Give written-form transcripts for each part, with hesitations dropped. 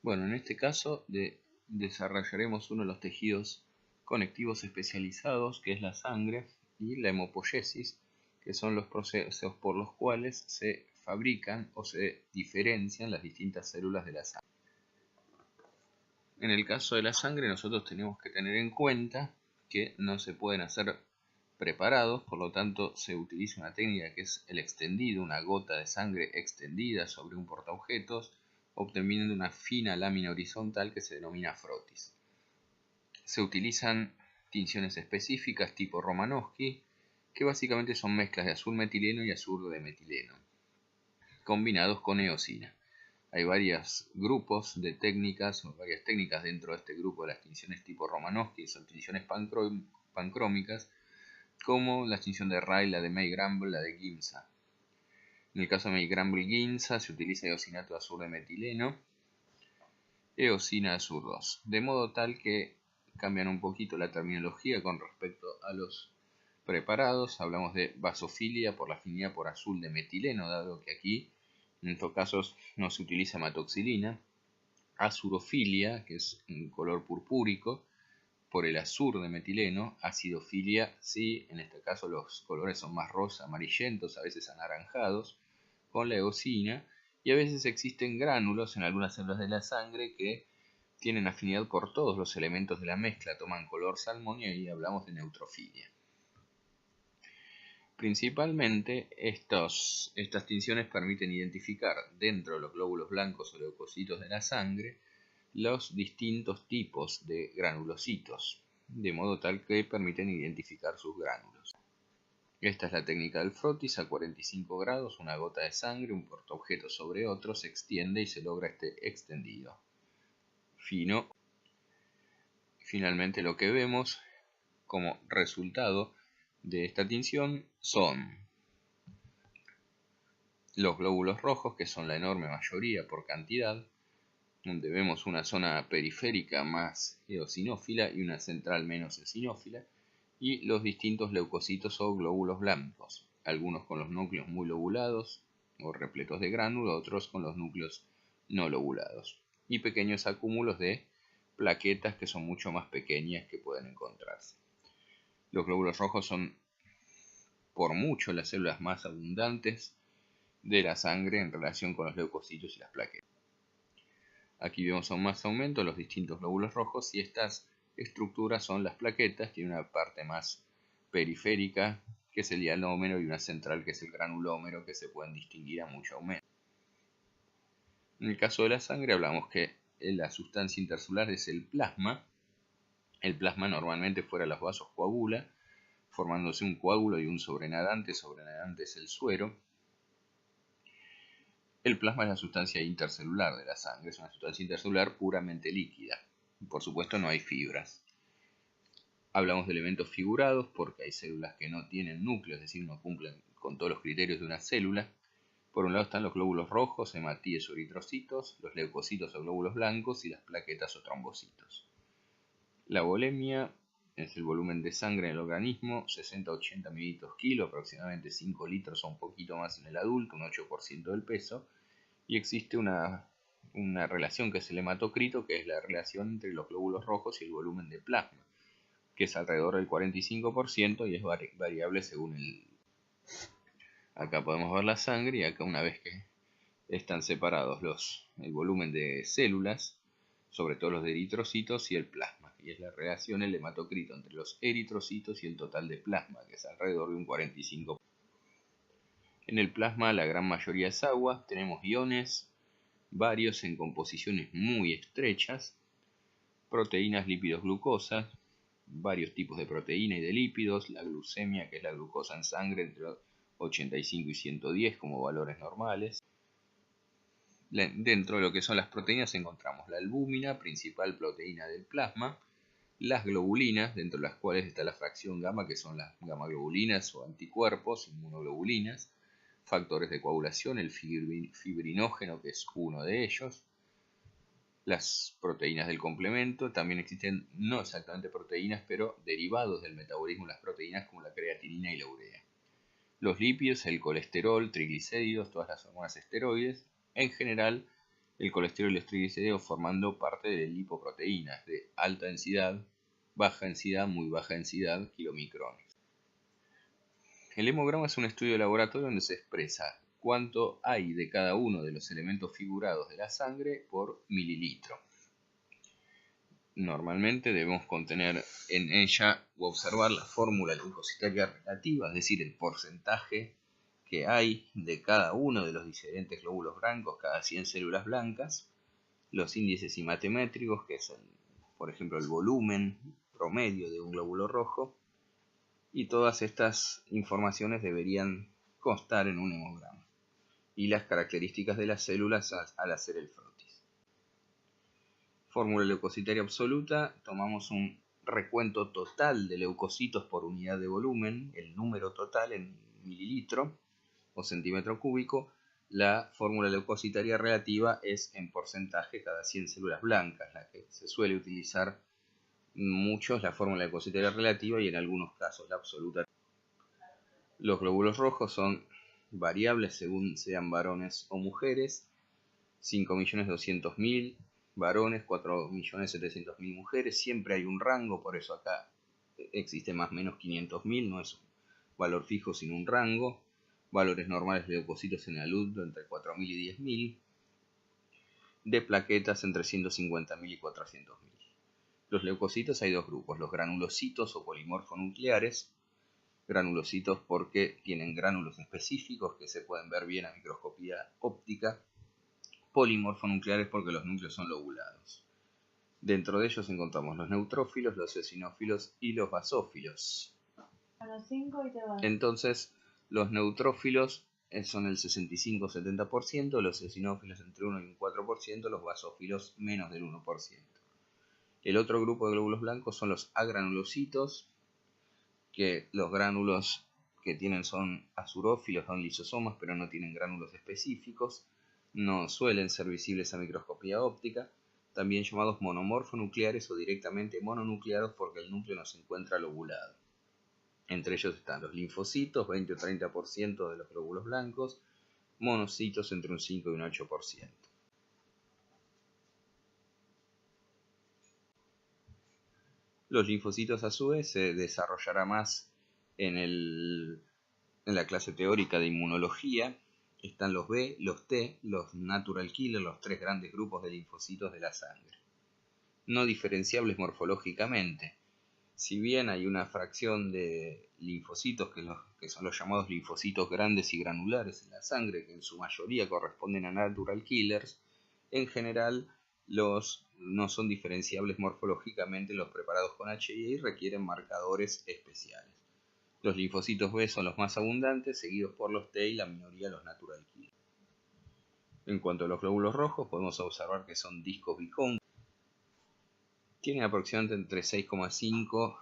Bueno, en este caso desarrollaremos uno de los tejidos conectivos especializados, que es la sangre, y la hemopoiesis, que son los procesos por los cuales se fabrican o se diferencian las distintas células de la sangre. En el caso de la sangre, nosotros tenemos que tener en cuenta que no se pueden hacer preparados, por lo tanto se utiliza una técnica que es el extendido, una gota de sangre extendida sobre un portaobjetos, obteniendo una fina lámina horizontal que se denomina frotis. Se utilizan tinciones específicas tipo Romanowski, que básicamente son mezclas de azul metileno y azul de metileno, combinados con eosina. Hay varios grupos de técnicas, o varias técnicas dentro de este grupo de las tinciones tipo Romanowski, son tinciones pancrómicas, como la tinción de Ray, la de May-Granville, la de Ginza. En el caso de May-Granville-Ginza se utiliza eosinato de azur de metileno, eosina azur 2, de modo tal que cambian un poquito la terminología con respecto a los preparados. Hablamos de basofilia por la afinidad por azul de metileno, dado que aquí en estos casos no se utiliza hematoxilina. Azurofilia, que es un color purpúrico, por el azur de metileno. Acidofilia, sí, en este caso los colores son más rosa, amarillentos, a veces anaranjados, con la eosina, y a veces existen gránulos en algunas células de la sangre que tienen afinidad por todos los elementos de la mezcla, toman color salmón y ahí hablamos de neutrofilia. Principalmente estas tinciones permiten identificar dentro de los glóbulos blancos o leucocitos de la sangre los distintos tipos de granulocitos, de modo tal que permiten identificar sus gránulos. Esta es la técnica del frotis a 45 grados, una gota de sangre, un portaobjeto sobre otro, se extiende y se logra este extendido fino. Finalmente lo que vemos como resultado de esta tinción son los glóbulos rojos, que son la enorme mayoría por cantidad, donde vemos una zona periférica más eosinófila y una central menos eosinófila, y los distintos leucocitos o glóbulos blancos, algunos con los núcleos muy lobulados o repletos de gránulos, otros con los núcleos no lobulados, y pequeños acúmulos de plaquetas que son mucho más pequeñas que pueden encontrarse. Los glóbulos rojos son por mucho las células más abundantes de la sangre en relación con los leucocitos y las plaquetas. Aquí vemos aún más aumento los distintos glóbulos rojos, y estas estructuras son las plaquetas. Tiene una parte más periférica, que es el hialómero, y una central, que es el granulómero, que se pueden distinguir a mucho aumento. En el caso de la sangre hablamos que la sustancia intercelular es el plasma. El plasma normalmente fuera de los vasos coagula, formándose un coágulo y un sobrenadante es el suero. El plasma es la sustancia intercelular de la sangre, es una sustancia intercelular puramente líquida. Por supuesto no hay fibras. Hablamos de elementos figurados porque hay células que no tienen núcleo, es decir, no cumplen con todos los criterios de una célula. Por un lado están los glóbulos rojos, hematíes o eritrocitos, los leucocitos o glóbulos blancos y las plaquetas o trombocitos. La volemia es el volumen de sangre en el organismo, 60-80 mililitros kilo, aproximadamente 5 litros o un poquito más en el adulto, un 8% del peso. Y existe una relación que es el hematocrito, que es la relación entre los glóbulos rojos y el volumen de plasma, que es alrededor del 45% y es variable según Acá podemos ver la sangre, y acá, una vez que están separados el volumen de células, sobre todo los de eritrocitos y el plasma, y es la relación, el hematocrito, entre los eritrocitos y el total de plasma, que es alrededor de un 45%. En el plasma la gran mayoría es agua, tenemos iones, varios en composiciones muy estrechas, proteínas, lípidos, glucosa, varios tipos de proteína y de lípidos, la glucemia, que es la glucosa en sangre, entre 85 y 110 como valores normales. Dentro de lo que son las proteínas encontramos la albúmina, principal proteína del plasma, las globulinas, dentro de las cuales está la fracción gamma, que son las gamaglobulinas o anticuerpos, inmunoglobulinas, factores de coagulación, el fibrinógeno, que es uno de ellos, las proteínas del complemento. También existen no exactamente proteínas, pero derivados del metabolismo de las proteínas, como la creatinina y la urea. Los lípidos, el colesterol, triglicéridos, todas las hormonas esteroides. En general, el colesterol y los triglicéridos formando parte de lipoproteínas de alta densidad, baja densidad, muy baja densidad, kilomicrones. El hemograma es un estudio de laboratorio donde se expresa cuánto hay de cada uno de los elementos figurados de la sangre por mililitro. Normalmente debemos contener en ella o observar la fórmula leucocitaria relativa, es decir, el porcentaje que hay de cada uno de los diferentes glóbulos blancos cada 100 células blancas, los índices simatemétricos, que son, por ejemplo, el volumen promedio de un glóbulo rojo, y todas estas informaciones deberían constar en un hemograma, y las características de las células al hacer el frotis. Fórmula leucocitaria absoluta, tomamos un recuento total de leucocitos por unidad de volumen, el número total en mililitro o centímetro cúbico. La fórmula leucocitaria relativa es en porcentaje cada 100 células blancas, la que se suele utilizar mucho es la fórmula leucocitaria relativa y en algunos casos la absoluta. Los glóbulos rojos son variables según sean varones o mujeres, 5.200.000 varones, 4.700.000 mujeres, siempre hay un rango, por eso acá existe más o menos 500.000, no es un valor fijo sino un rango. Valores normales de leucocitos en el adulto entre 4.000 y 10.000, de plaquetas entre 150.000 y 400.000. Los leucocitos hay dos grupos, los granulocitos o polimorfonucleares, granulocitos porque tienen gránulos específicos que se pueden ver bien a microscopía óptica, polimorfonucleares porque los núcleos son lobulados. Dentro de ellos encontramos los neutrófilos, los eosinófilos y los basófilos. Entonces, los neutrófilos son el 65-70%, los eosinófilos entre 1 y un 4%, los basófilos menos del 1%. El otro grupo de glóbulos blancos son los agranulocitos, que los gránulos que tienen son azurófilos, son lisosomas, pero no tienen gránulos específicos, no suelen ser visibles a microscopía óptica, también llamados monomorfonucleares o directamente mononucleados porque el núcleo no se encuentra lobulado. Entre ellos están los linfocitos, 20 o 30% de los glóbulos blancos, monocitos entre un 5 y un 8%. Los linfocitos a su vez se desarrollará más en la clase teórica de inmunología. Están los B, los T, los natural killer, los tres grandes grupos de linfocitos de la sangre. No diferenciables morfológicamente. Si bien hay una fracción de linfocitos que son los llamados linfocitos grandes y granulares en la sangre, que en su mayoría corresponden a natural killers, en general no son diferenciables morfológicamente los preparados con HIE y requieren marcadores especiales. Los linfocitos B son los más abundantes, seguidos por los T y la minoría los natural killers. En cuanto a los glóbulos rojos, podemos observar que son discos bicóncavos. Tienen aproximadamente entre 6,5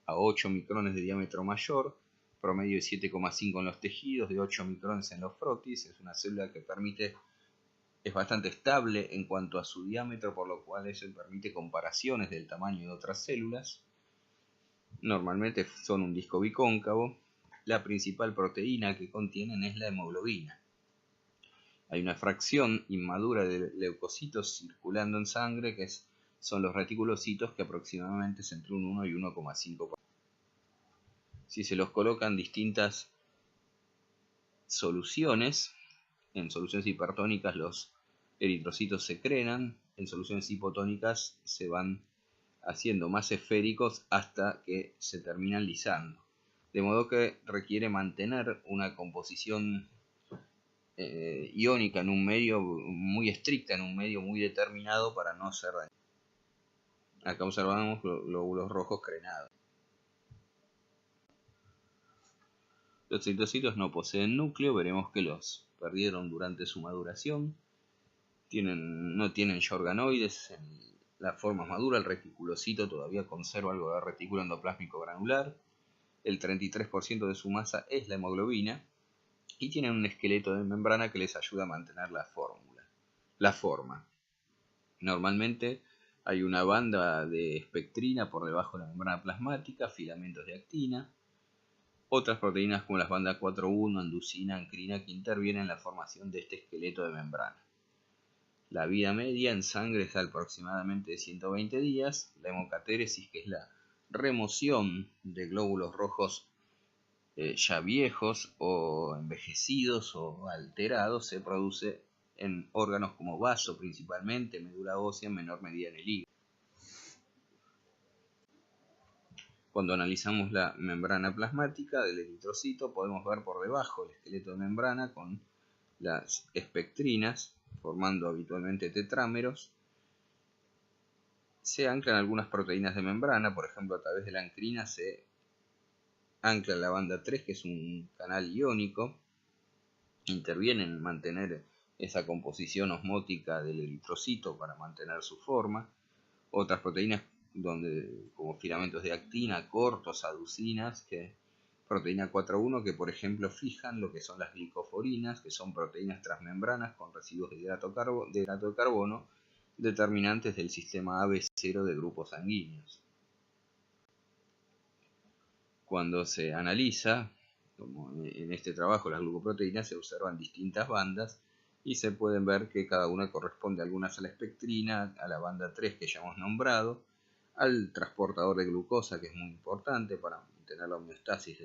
a 8 micrones de diámetro mayor, promedio de 7,5 en los tejidos, de 8 micrones en los frotis. Es una célula que es bastante estable en cuanto a su diámetro, por lo cual eso permite comparaciones del tamaño de otras células. Normalmente son un disco bicóncavo. La principal proteína que contienen es la hemoglobina. Hay una fracción inmadura de leucocitos circulando en sangre que son los reticulocitos, que aproximadamente es entre un 1 y 1,5%. Si se los colocan distintas soluciones, en soluciones hipertónicas los eritrocitos se crenan, en soluciones hipotónicas se van haciendo más esféricos hasta que se terminan lisando. De modo que requiere mantener una composición iónica en un medio muy estricta, en un medio muy determinado para no ser dañado. Acá observamos glóbulos rojos crenados. Los eritrocitos no poseen núcleo, veremos que los perdieron durante su maduración. No tienen ya organoides en la forma madura. El reticulocito todavía conserva algo de retículo endoplásmico granular. El 33% de su masa es la hemoglobina y tienen un esqueleto de membrana que les ayuda a mantener la forma. Normalmente hay una banda de espectrina por debajo de la membrana plasmática, filamentos de actina. Otras proteínas como las bandas 4,1, anducina, ancrina, que intervienen en la formación de este esqueleto de membrana. La vida media en sangre es aproximadamente de 120 días. La hemocatéresis, que es la remoción de glóbulos rojos ya viejos o envejecidos o alterados, se produce en órganos como vaso principalmente, médula ósea, en menor medida en el hígado. Cuando analizamos la membrana plasmática del eritrocito, podemos ver por debajo el esqueleto de membrana con las espectrinas, formando habitualmente tetrámeros. Se anclan algunas proteínas de membrana, por ejemplo, a través de la ancrina se ancla la banda 3, que es un canal iónico, interviene en mantener esa composición osmótica del eritrocito para mantener su forma. Otras proteínas como filamentos de actina, cortos, aducinas, proteína 4.1, que por ejemplo fijan lo que son las glicoforinas, que son proteínas transmembranas con residuos de hidrato de carbono, determinantes del sistema AB0 de grupos sanguíneos. Cuando se analiza, como en este trabajo, las glucoproteínas, se observan distintas bandas y se pueden ver que cada una corresponde algunas a la espectrina, a la banda 3 que ya hemos nombrado, al transportador de glucosa, que es muy importante para mantener la homeostasis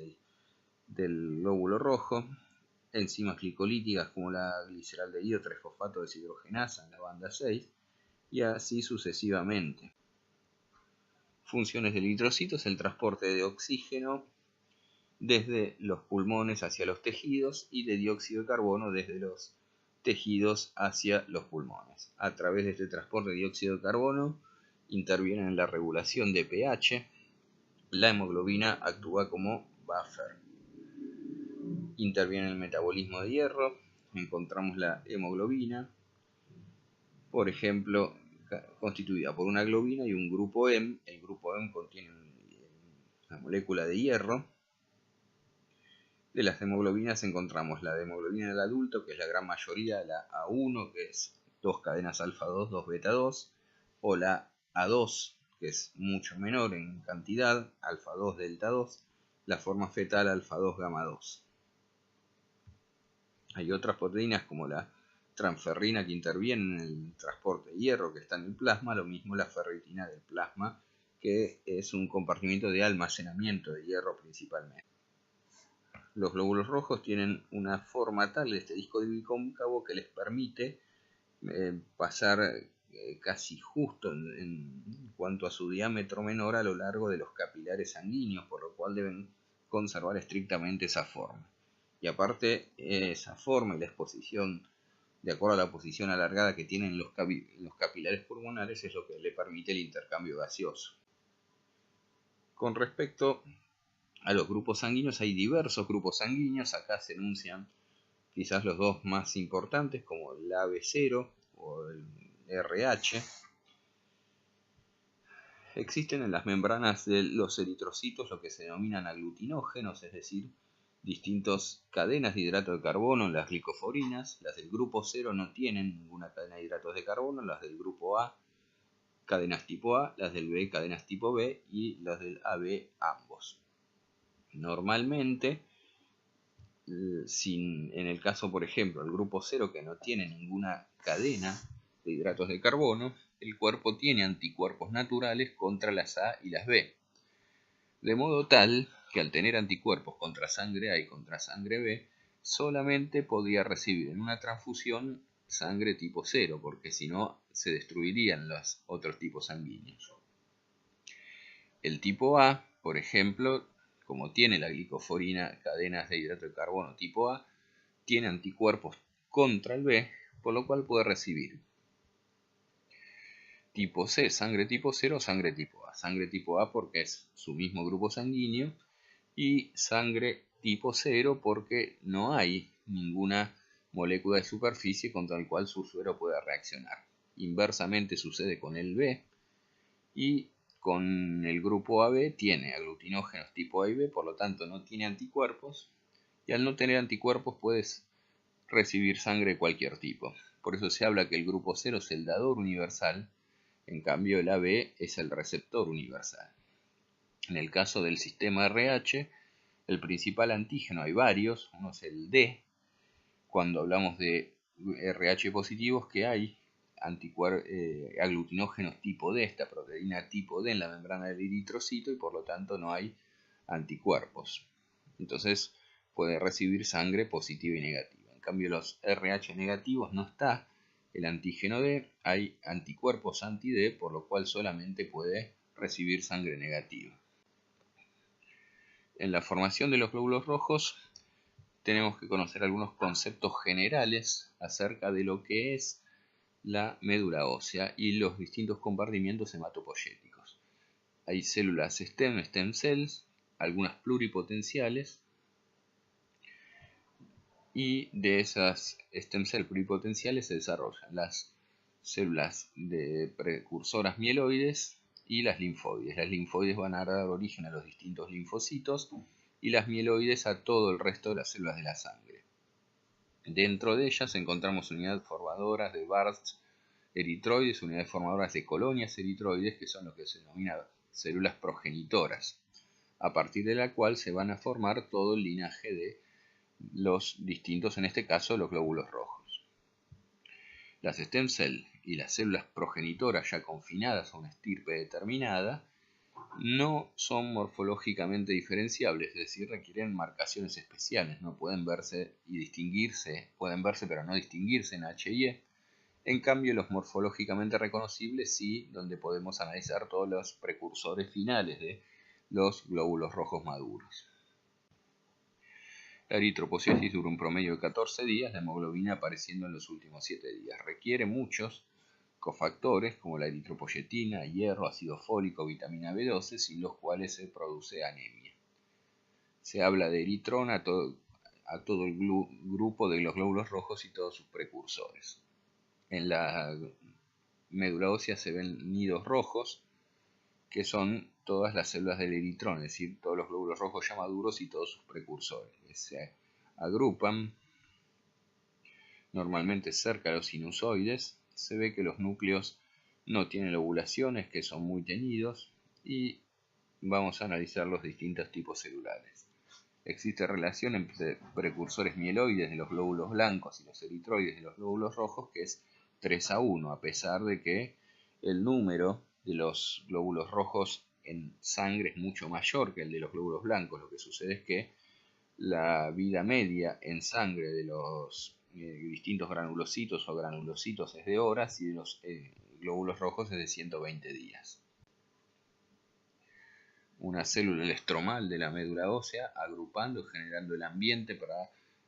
del glóbulo rojo, enzimas glicolíticas como la gliceraldehído 3-fosfato deshidrogenasa en la banda 6, y así sucesivamente. Funciones del eritrocito es el transporte de oxígeno desde los pulmones hacia los tejidos y de dióxido de carbono desde los tejidos hacia los pulmones. A través de este transporte de dióxido de carbono interviene en la regulación de pH. La hemoglobina actúa como buffer. Interviene en el metabolismo de hierro. Encontramos la hemoglobina, por ejemplo, constituida por una globina y un grupo M. El grupo M contiene una molécula de hierro. De las hemoglobinas encontramos la de hemoglobina del adulto, que es la gran mayoría, la A1, que es 2 cadenas alfa 2, 2 beta 2, o la A2, que es mucho menor en cantidad, alfa 2, delta 2, la forma fetal alfa 2, gamma 2. Hay otras proteínas como la transferrina que intervienen en el transporte de hierro, que está en el plasma, lo mismo la ferritina del plasma, que es un compartimiento de almacenamiento de hierro principalmente. Los glóbulos rojos tienen una forma tal, este disco bicóncavo, que les permite pasar casi justo en cuanto a su diámetro menor a lo largo de los capilares sanguíneos, por lo cual deben conservar estrictamente esa forma. Y aparte, esa forma y la exposición, de acuerdo a la posición alargada que tienen los capilares pulmonares, es lo que le permite el intercambio gaseoso. Con respecto a los grupos sanguíneos, hay diversos grupos sanguíneos. Acá se enuncian quizás los dos más importantes, como el AB0 o el RH. Existen en las membranas de los eritrocitos lo que se denominan aglutinógenos, es decir, distintas cadenas de hidrato de carbono en las glicoforinas. Las del grupo 0 no tienen ninguna cadena de hidratos de carbono, las del grupo A cadenas tipo A, las del B cadenas tipo B y las del AB ambos. Normalmente, en el caso, por ejemplo, el grupo 0, que no tiene ninguna cadena de hidratos de carbono, el cuerpo tiene anticuerpos naturales contra las A y las B. De modo tal que al tener anticuerpos contra sangre A y contra sangre B, solamente podía recibir en una transfusión sangre tipo 0, porque si no se destruirían los otros tipos sanguíneos. El tipo A, por ejemplo, como tiene la glicoforina cadenas de hidrato de carbono tipo A, tiene anticuerpos contra el B, por lo cual puede recibir tipo C, sangre tipo 0, sangre tipo A. Sangre tipo A porque es su mismo grupo sanguíneo, y sangre tipo 0 porque no hay ninguna molécula de superficie contra el cual su suero pueda reaccionar. Inversamente sucede con el B, y con el grupo AB tiene aglutinógenos tipo A y B, por lo tanto no tiene anticuerpos, y al no tener anticuerpos puedes recibir sangre de cualquier tipo. Por eso se habla que el grupo 0 es el dador universal, en cambio el AB es el receptor universal. En el caso del sistema RH, el principal antígeno, hay varios, uno es el D. Cuando hablamos de RH positivos, que hay aglutinógenos tipo D, esta proteína tipo D en la membrana del eritrocito, y por lo tanto no hay anticuerpos. Entonces puede recibir sangre positiva y negativa. En cambio, los RH negativos no está el antígeno D, hay anticuerpos anti-D, por lo cual solamente puede recibir sangre negativa. En la formación de los glóbulos rojos tenemos que conocer algunos conceptos generales acerca de lo que es la médula ósea y los distintos compartimientos hematopoyéticos. Hay células stem cells, algunas pluripotenciales, y de esas stem cells pluripotenciales se desarrollan las células de precursoras mieloides y las linfoides. Las linfoides van a dar origen a los distintos linfocitos y las mieloides a todo el resto de las células de la sangre. Dentro de ellas encontramos unidades formadoras de Barts eritroides, unidades formadoras de colonias eritroides, que son lo que se denomina células progenitoras, a partir de la cual se van a formar todo el linaje de los distintos, en este caso, los glóbulos rojos. Las stem cell y las células progenitoras ya confinadas a una estirpe determinada no son morfológicamente diferenciables, es decir, requieren marcaciones especiales, no pueden verse y distinguirse, pueden verse pero no distinguirse en H y E. En cambio, los morfológicamente reconocibles sí, donde podemos analizar todos los precursores finales de los glóbulos rojos maduros. La eritropoiesis dura un promedio de 14 días, la hemoglobina apareciendo en los últimos 7 días. Requiere muchos cofactores como la eritropoyetina, hierro, ácido fólico, vitamina B12, sin los cuales se produce anemia. Se habla de eritrón a todo el grupo de los glóbulos rojos y todos sus precursores. En la médula ósea se ven nidos rojos, que son todas las células del eritrón, es decir, todos los glóbulos rojos ya maduros y todos sus precursores. Se agrupan normalmente cerca de los sinusoides. Se ve que los núcleos no tienen lobulaciones, que son muy teñidos, y vamos a analizar los distintos tipos celulares. Existe relación entre precursores mieloides de los glóbulos blancos y los eritroides de los glóbulos rojos, que es 3:1, a pesar de que el número de los glóbulos rojos en sangre es mucho mayor que el de los glóbulos blancos. Lo que sucede es que la vida media en sangre de los distintos granulocitos o granulocitos es de horas, y de los glóbulos rojos es de 120 días. Una célula estromal de la médula ósea, agrupando y generando el ambiente para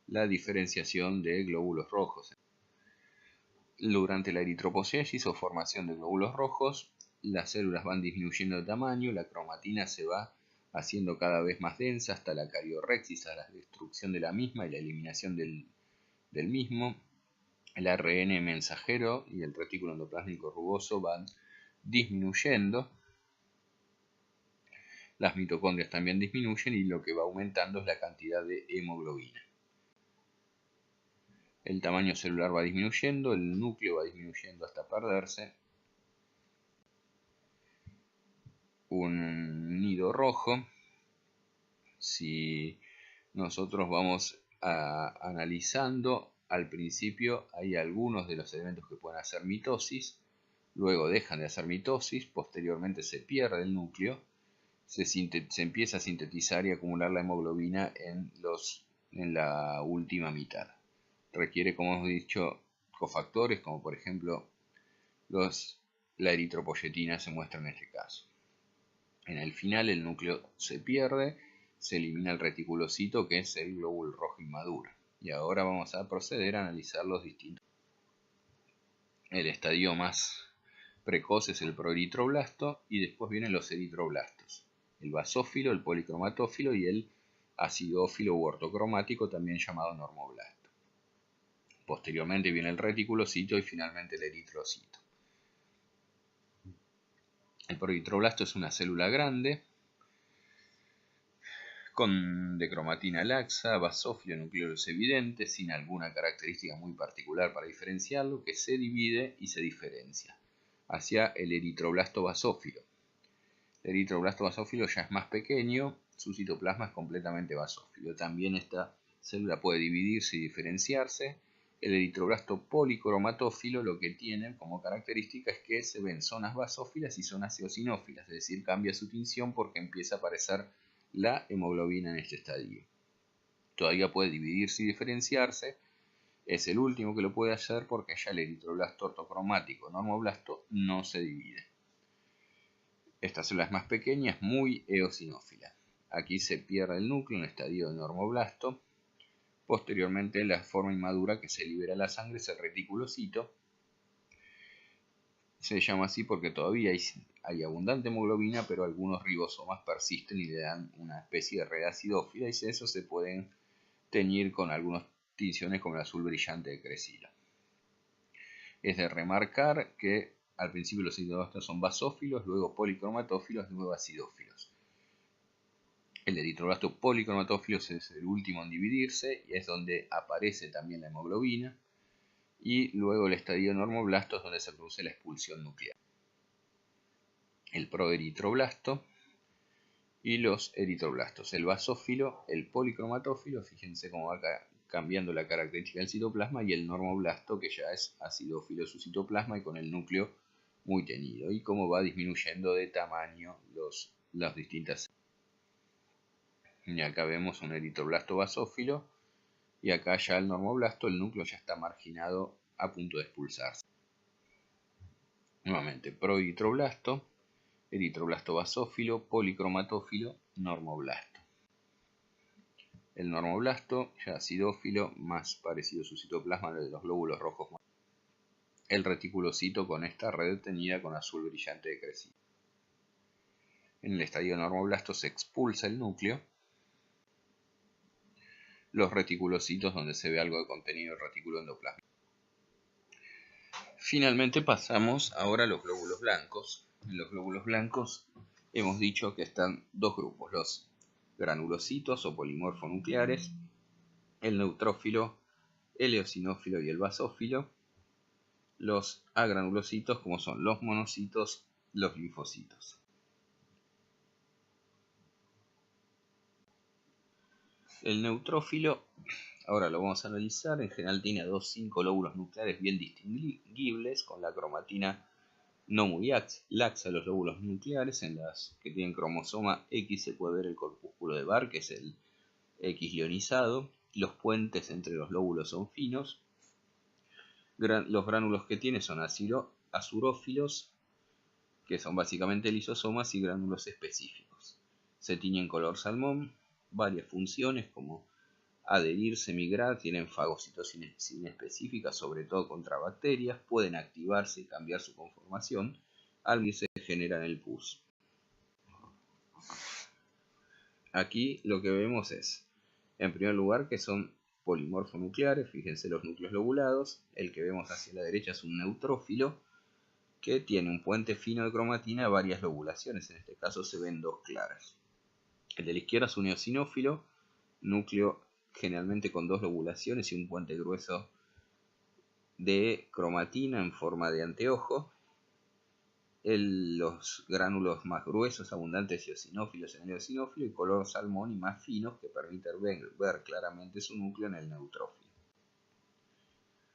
la diferenciación de glóbulos rojos. Durante la eritropoiesis o formación de glóbulos rojos, las células van disminuyendo de tamaño, la cromatina se va haciendo cada vez más densa hasta la cariorrexis, a la destrucción de la misma y la eliminación del mismo. El ARN mensajero y el retículo endoplásmico rugoso van disminuyendo. Las mitocondrias también disminuyen y lo que va aumentando es la cantidad de hemoglobina. El tamaño celular va disminuyendo, el núcleo va disminuyendo hasta perderse. Un nido rojo, si nosotros vamos analizando, al principio hay algunos de los elementos que pueden hacer mitosis, luego dejan de hacer mitosis, posteriormente se pierde el núcleo, se empieza a sintetizar y acumular la hemoglobina en la última mitad. Requiere, como hemos dicho, cofactores, como por ejemplo la eritropoyetina se muestra en este caso. En el final el núcleo se pierde, se elimina el reticulocito, que es el glóbulo rojo inmaduro. Y ahora vamos a proceder a analizar los distintos. El estadio más precoz es el proeritroblasto, y después vienen los eritroblastos, el basófilo, el policromatófilo y el acidófilo u ortocromático, también llamado normoblasto. Posteriormente viene el reticulocito y finalmente el eritrocito. El proeritroblasto es una célula grande de cromatina laxa, basófilo nucleolos evidente, sin alguna característica muy particular para diferenciarlo, que se divide y se diferencia hacia el eritroblasto basófilo. El eritroblasto basófilo ya es más pequeño, su citoplasma es completamente basófilo. También esta célula puede dividirse y diferenciarse El eritroblasto policromatófilo lo que tiene como característica es que se ven zonas basófilas y zonas eosinófilas, es decir, cambia su tinción porque empieza a aparecer la hemoglobina en este estadio. Todavía puede dividirse y diferenciarse, es el último que lo puede hacer porque ya el eritroblasto ortocromático normoblasto no se divide. Esta célula es más pequeña, es muy eosinófila. Aquí se pierde el núcleo en el estadio de normoblasto. Posteriormente, la forma inmadura que se libera a la sangre es el reticulocito. Se llama así porque todavía hay abundante hemoglobina, pero algunos ribosomas persisten y le dan una especie de red acidófila, y eso se pueden teñir con algunas tinciones como el azul brillante de Crecila. Es de remarcar que al principio los eritroblastos son basófilos, luego policromatófilos, luego acidófilos. El eritroblasto policromatófilo es el último en dividirse y es donde aparece también la hemoglobina, y luego el estadio normoblasto es donde se produce la expulsión nuclear. El proeritroblasto y los eritroblastos, el basófilo, el policromatófilo, fíjense cómo va cambiando la característica del citoplasma, y el normoblasto, que ya es acidófilo su citoplasma y con el núcleo muy teñido, y cómo va disminuyendo de tamaño las distintas. Y acá vemos un eritroblasto basófilo, y acá ya el normoblasto, el núcleo ya está marginado a punto de expulsarse. Nuevamente, proeritroblasto, eritroblasto basófilo, policromatófilo, normoblasto. El normoblasto, ya acidófilo, más parecido a su citoplasma de los glóbulos rojos. El reticulocito con esta red teñida con azul brillante de Crecila. En el estadio normoblasto se expulsa el núcleo. Los reticulocitos, donde se ve algo de contenido del retículo endoplasmático. Finalmente pasamos ahora a los glóbulos blancos. En los glóbulos blancos hemos dicho que están dos grupos: los granulocitos o polimorfonucleares, el neutrófilo, el eosinófilo y el basófilo. Los agranulocitos, como son los monocitos, los linfocitos. El neutrófilo, ahora lo vamos a analizar, en general tiene 5 lóbulos nucleares bien distinguibles, con la cromatina no muy laxa los lóbulos nucleares. En las que tienen cromosoma X se puede ver el corpúsculo de Barr, que es el X ionizado. Los puentes entre los lóbulos son finos. Los gránulos que tiene son azurófilos, que son básicamente lisosomas, y gránulos específicos. Se tiñen color salmón, varias funciones como adherirse, migrar, tienen fagocitosina específica, sobre todo contra bacterias, pueden activarse y cambiar su conformación, al que se genera en el pus. Aquí lo que vemos es, en primer lugar, que son polimorfonucleares, fíjense los núcleos lobulados. El que vemos hacia la derecha es un neutrófilo, que tiene un puente fino de cromatina, varias lobulaciones, en este caso se ven dos claras. El de la izquierda es un eosinófilo, núcleo generalmente con dos lobulaciones y un puente grueso de cromatina en forma de anteojo. Los gránulos más gruesos, abundantes y eosinófilos en el eosinófilo, y color salmón y más finos, que permiten ver claramente su núcleo en el neutrófilo.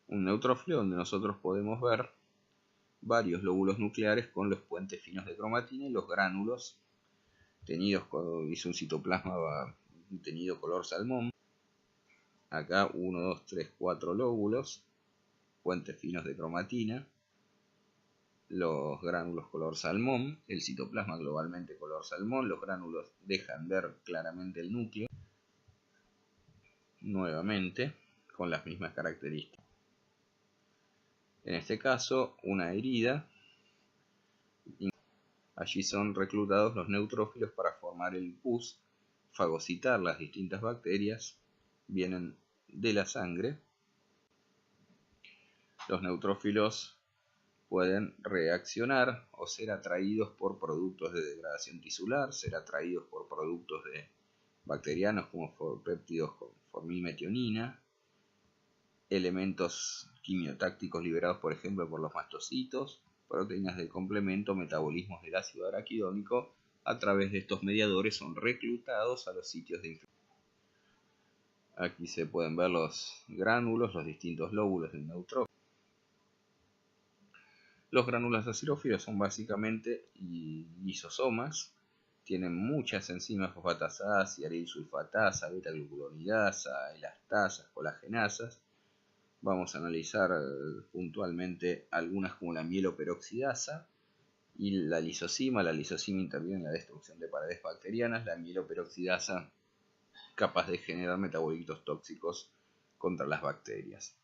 Un neutrófilo donde nosotros podemos ver varios lóbulos nucleares con los puentes finos de cromatina y los gránulos teñidos con un citoplasma teñido color salmón. Acá 1, 2, 3, 4 lóbulos, puentes finos de cromatina, los gránulos color salmón, el citoplasma globalmente color salmón. Los gránulos dejan ver claramente el núcleo, nuevamente con las mismas características. En este caso, una herida. Allí son reclutados los neutrófilos para formar el pus, fagocitar las distintas bacterias, vienen de la sangre. Los neutrófilos pueden reaccionar o ser atraídos por productos de degradación tisular, ser atraídos por productos bacterianos como péptidos con formilmetionina, elementos quimiotácticos liberados por ejemplo por los mastocitos, proteínas del complemento, metabolismos del ácido araquidónico. A través de estos mediadores son reclutados a los sitios de infección. Aquí se pueden ver los gránulos, los distintos lóbulos del neutrófilo. Los gránulos acirófilos son básicamente lisosomas. Tienen muchas enzimas fosfatasas, sulfatasa, beta-glucuronidasa, elastasas, colagenasas. Vamos a analizar puntualmente algunas como la mieloperoxidasa y la lisosima. La lisosima interviene en la destrucción de paredes bacterianas. La mieloperoxidasa capaz de generar metabolitos tóxicos contra las bacterias.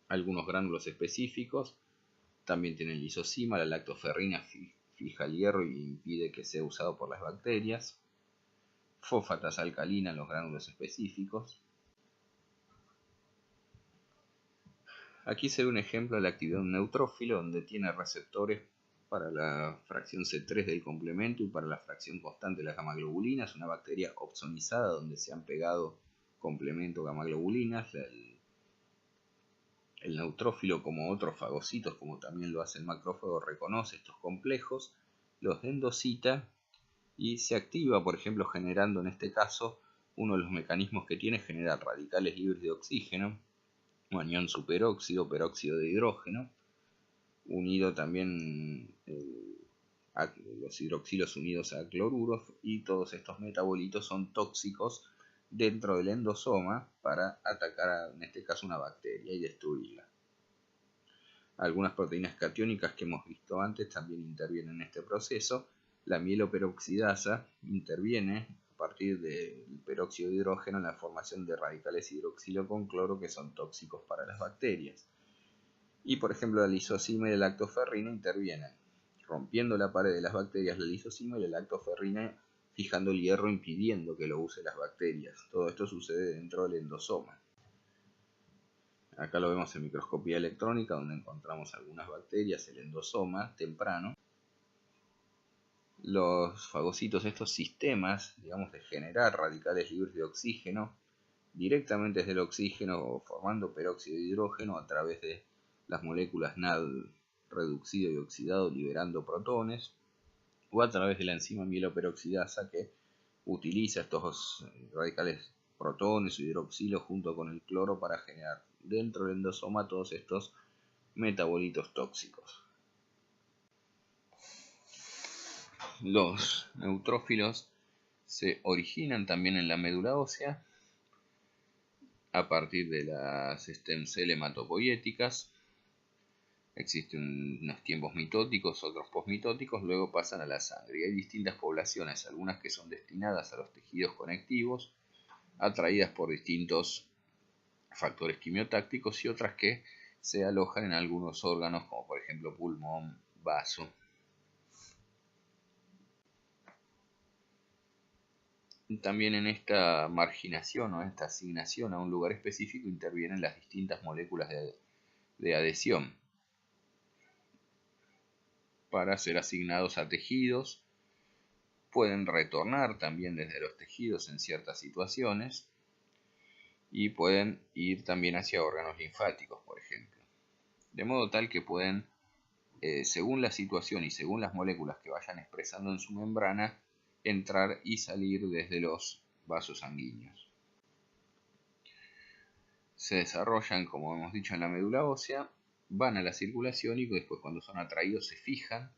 Algunos gránulos específicos también tienen lisosima. La lactoferrina fija el hierro y impide que sea usado por las bacterias. Fosfatasa alcalina en los gránulos específicos. Aquí se ve un ejemplo de la actividad de un neutrófilo donde tiene receptores para la fracción C3 del complemento y para la fracción constante de las gamaglobulinas. Una bacteria opsonizada donde se han pegado complemento gamaglobulinas. El neutrófilo, como otros fagocitos, como también lo hace el macrófago, reconoce estos complejos, los endocita y se activa, por ejemplo, generando en este caso uno de los mecanismos que tiene generar radicales libres de oxígeno, anión superóxido, peróxido de hidrógeno, unido también a los hidroxilos unidos a cloruros, y todos estos metabolitos son tóxicos dentro del endosoma para atacar en este caso una bacteria y destruirla. Algunas proteínas catiónicas que hemos visto antes también intervienen en este proceso. La mieloperoxidasa interviene a partir del peróxido de hidrógeno en la formación de radicales hidroxilo con cloro que son tóxicos para las bacterias. Y por ejemplo la lisosima y la lactoferrina intervienen rompiendo la pared de las bacterias, la lisosima, y la lactoferrina fijando el hierro impidiendo que lo usen las bacterias. Todo esto sucede dentro del endosoma. Acá lo vemos en microscopía electrónica donde encontramos algunas bacterias, el endosoma temprano. Los fagocitos, estos sistemas, digamos, de generar radicales libres de oxígeno directamente desde el oxígeno formando peróxido de hidrógeno a través de las moléculas NAD reducido y oxidado liberando protones, o a través de la enzima mieloperoxidasa que utiliza estos radicales protones o hidroxilo junto con el cloro para generar dentro del endosoma todos estos metabolitos tóxicos. Los neutrófilos se originan también en la médula ósea a partir de las stem cell hematopoiéticas. Existen unos tiempos mitóticos, otros posmitóticos, luego pasan a la sangre. Y hay distintas poblaciones, algunas que son destinadas a los tejidos conectivos, atraídas por distintos factores quimiotácticos, y otras que se alojan en algunos órganos, como por ejemplo pulmón, vaso. También en esta marginación o esta asignación a un lugar específico intervienen las distintas moléculas de adhesión para ser asignados a tejidos. Pueden retornar también desde los tejidos en ciertas situaciones y pueden ir también hacia órganos linfáticos, por ejemplo. De modo tal que pueden, según la situación y según las moléculas que vayan expresando en su membrana, entrar y salir desde los vasos sanguíneos. Se desarrollan, como hemos dicho, en la médula ósea, van a la circulación y después, cuando son atraídos, se fijan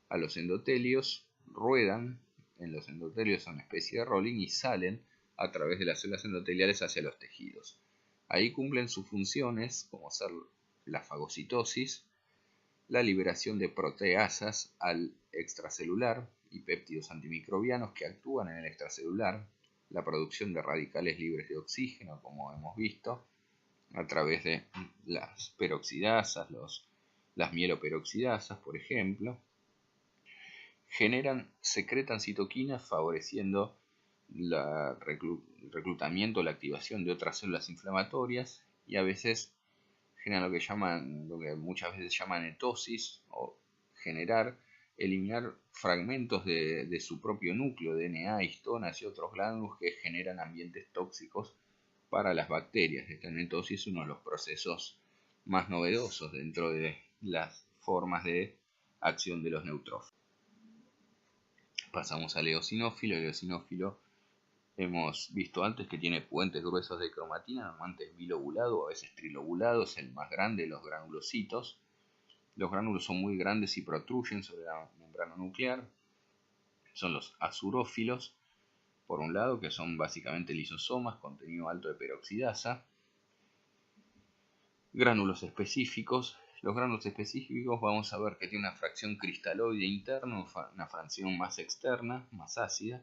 a los endotelios, ruedan en los endotelios, son una especie de rolling, y salen a través de las células endoteliales hacia los tejidos. Ahí cumplen sus funciones, como ser la fagocitosis, la liberación de proteasas al extracelular y péptidos antimicrobianos que actúan en el extracelular, la producción de radicales libres de oxígeno, como hemos visto, a través de las peroxidasas, las mieloperoxidasas, por ejemplo. Secretan citoquinas favoreciendo el reclutamiento, la activación de otras células inflamatorias, y a veces generan lo que muchas veces llaman etosis, o eliminar fragmentos de su propio núcleo, DNA, histonas y otros gránulos que generan ambientes tóxicos para las bacterias. Esta netosis es uno de los procesos más novedosos dentro de las formas de acción de los neutrófilos. Pasamos al eosinófilo. El eosinófilo Hemos visto antes que tiene puentes gruesos de cromatina, normalmente es bilobulado o a veces trilobulado, es el más grande de los granulocitos. Los gránulos son muy grandes y protruyen sobre la membrana nuclear. Son los azurófilos, por un lado, que son básicamente lisosomas, contenido alto de peroxidasa. Gránulos específicos. Los gránulos específicos vamos a ver que tiene una fracción cristaloide interna, una fracción más externa, más ácida.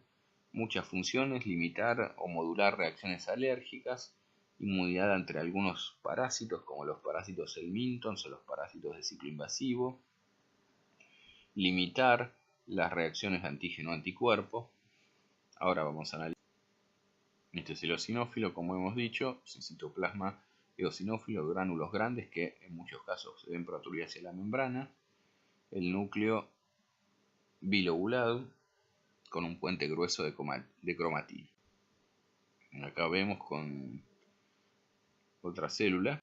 Muchas funciones: limitar o modular reacciones alérgicas, inmunidad entre algunos parásitos como los parásitos helminthos o los parásitos de ciclo invasivo, limitar las reacciones antígeno-anticuerpo. Ahora vamos a analizar. Este es el eosinófilo, como hemos dicho, citoplasma eosinófilo, gránulos grandes que en muchos casos se ven protruir hacia la membrana. El núcleo bilobulado con un puente grueso de cromatina. Acá vemos con otra célula.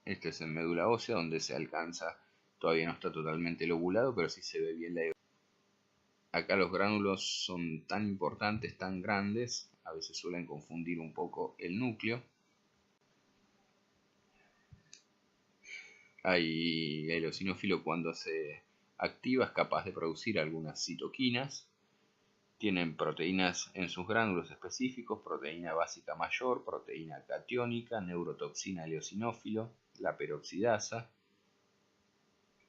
Este es en médula ósea, donde se alcanza, todavía no está totalmente lobulado, pero sí se ve bien la. Acá los gránulos son tan importantes, tan grandes, a veces suelen confundir un poco el núcleo. El eosinófilo, cuando se activa, es capaz de producir algunas citoquinas. Tienen proteínas en sus gránulos específicos: proteína básica mayor, proteína catiónica, neurotoxina del eosinófilo, la peroxidasa.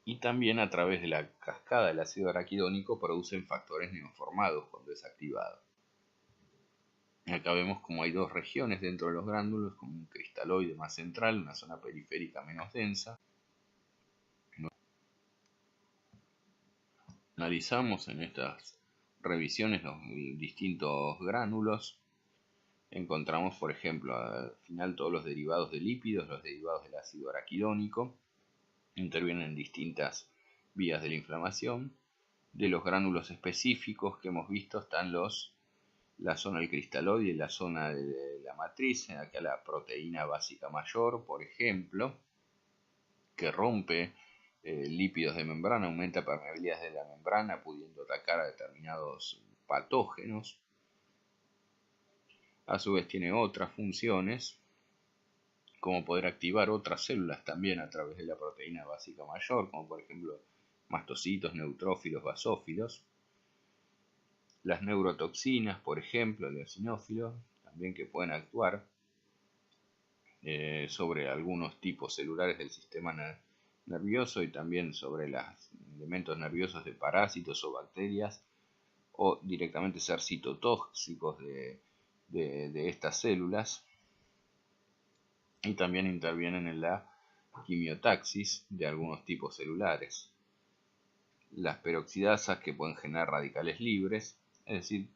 Y también a través de la cascada del ácido araquidónico producen factores neoformados cuando es activado. Acá vemos como hay dos regiones dentro de los gránulos, como un cristaloide más central, una zona periférica menos densa. Analizamos en estas revisiones los distintos gránulos. Encontramos, por ejemplo, al final todos los derivados de lípidos, los derivados del ácido araquidónico, intervienen en distintas vías de la inflamación. De los gránulos específicos que hemos visto están la zona del cristaloide y la zona de la matriz. Acá la proteína básica mayor, por ejemplo, que rompe lípidos de membrana, aumenta permeabilidad de la membrana, pudiendo atacar a determinados patógenos. A su vez tiene otras funciones, como poder activar otras células también a través de la proteína básica mayor, como por ejemplo mastocitos, neutrófilos, basófilos. Las neurotoxinas, por ejemplo, el eosinófilo, también, que pueden actuar sobre algunos tipos celulares del sistema nervioso y también sobre los elementos nerviosos de parásitos o bacterias, o directamente ser citotóxicos de estas células. Y también intervienen en la quimiotaxis de algunos tipos celulares. Las peroxidasas, que pueden generar radicales libres, es decir,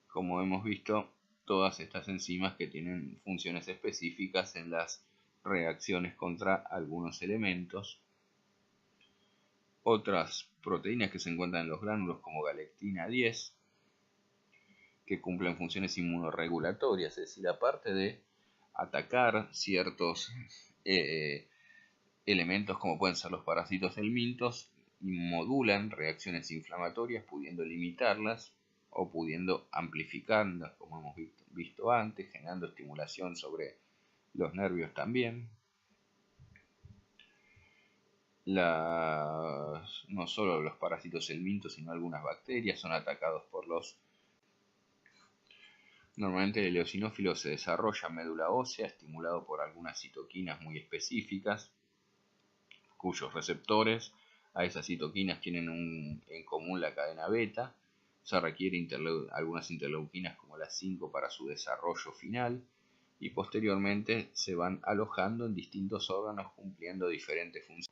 como hemos visto, todas estas enzimas que tienen funciones específicas en las reacciones contra algunos elementos. Otras proteínas que se encuentran en los gránulos, como galectina 10, que cumplen funciones inmunorregulatorias, es decir, aparte de atacar ciertos elementos como pueden ser los parásitos helminthos, modulan reacciones inflamatorias, pudiendo limitarlas o pudiendo amplificarlas, como hemos visto antes, generando estimulación sobre los nervios también. No solo los parásitos helminthos, sino algunas bacterias son atacados por los. Normalmente el eosinófilo se desarrolla en médula ósea, estimulado por algunas citoquinas muy específicas, cuyos receptores a esas citoquinas tienen en común la cadena beta. Se requiere algunas interleuquinas como las 5 para su desarrollo final, y posteriormente se van alojando en distintos órganos cumpliendo diferentes funciones.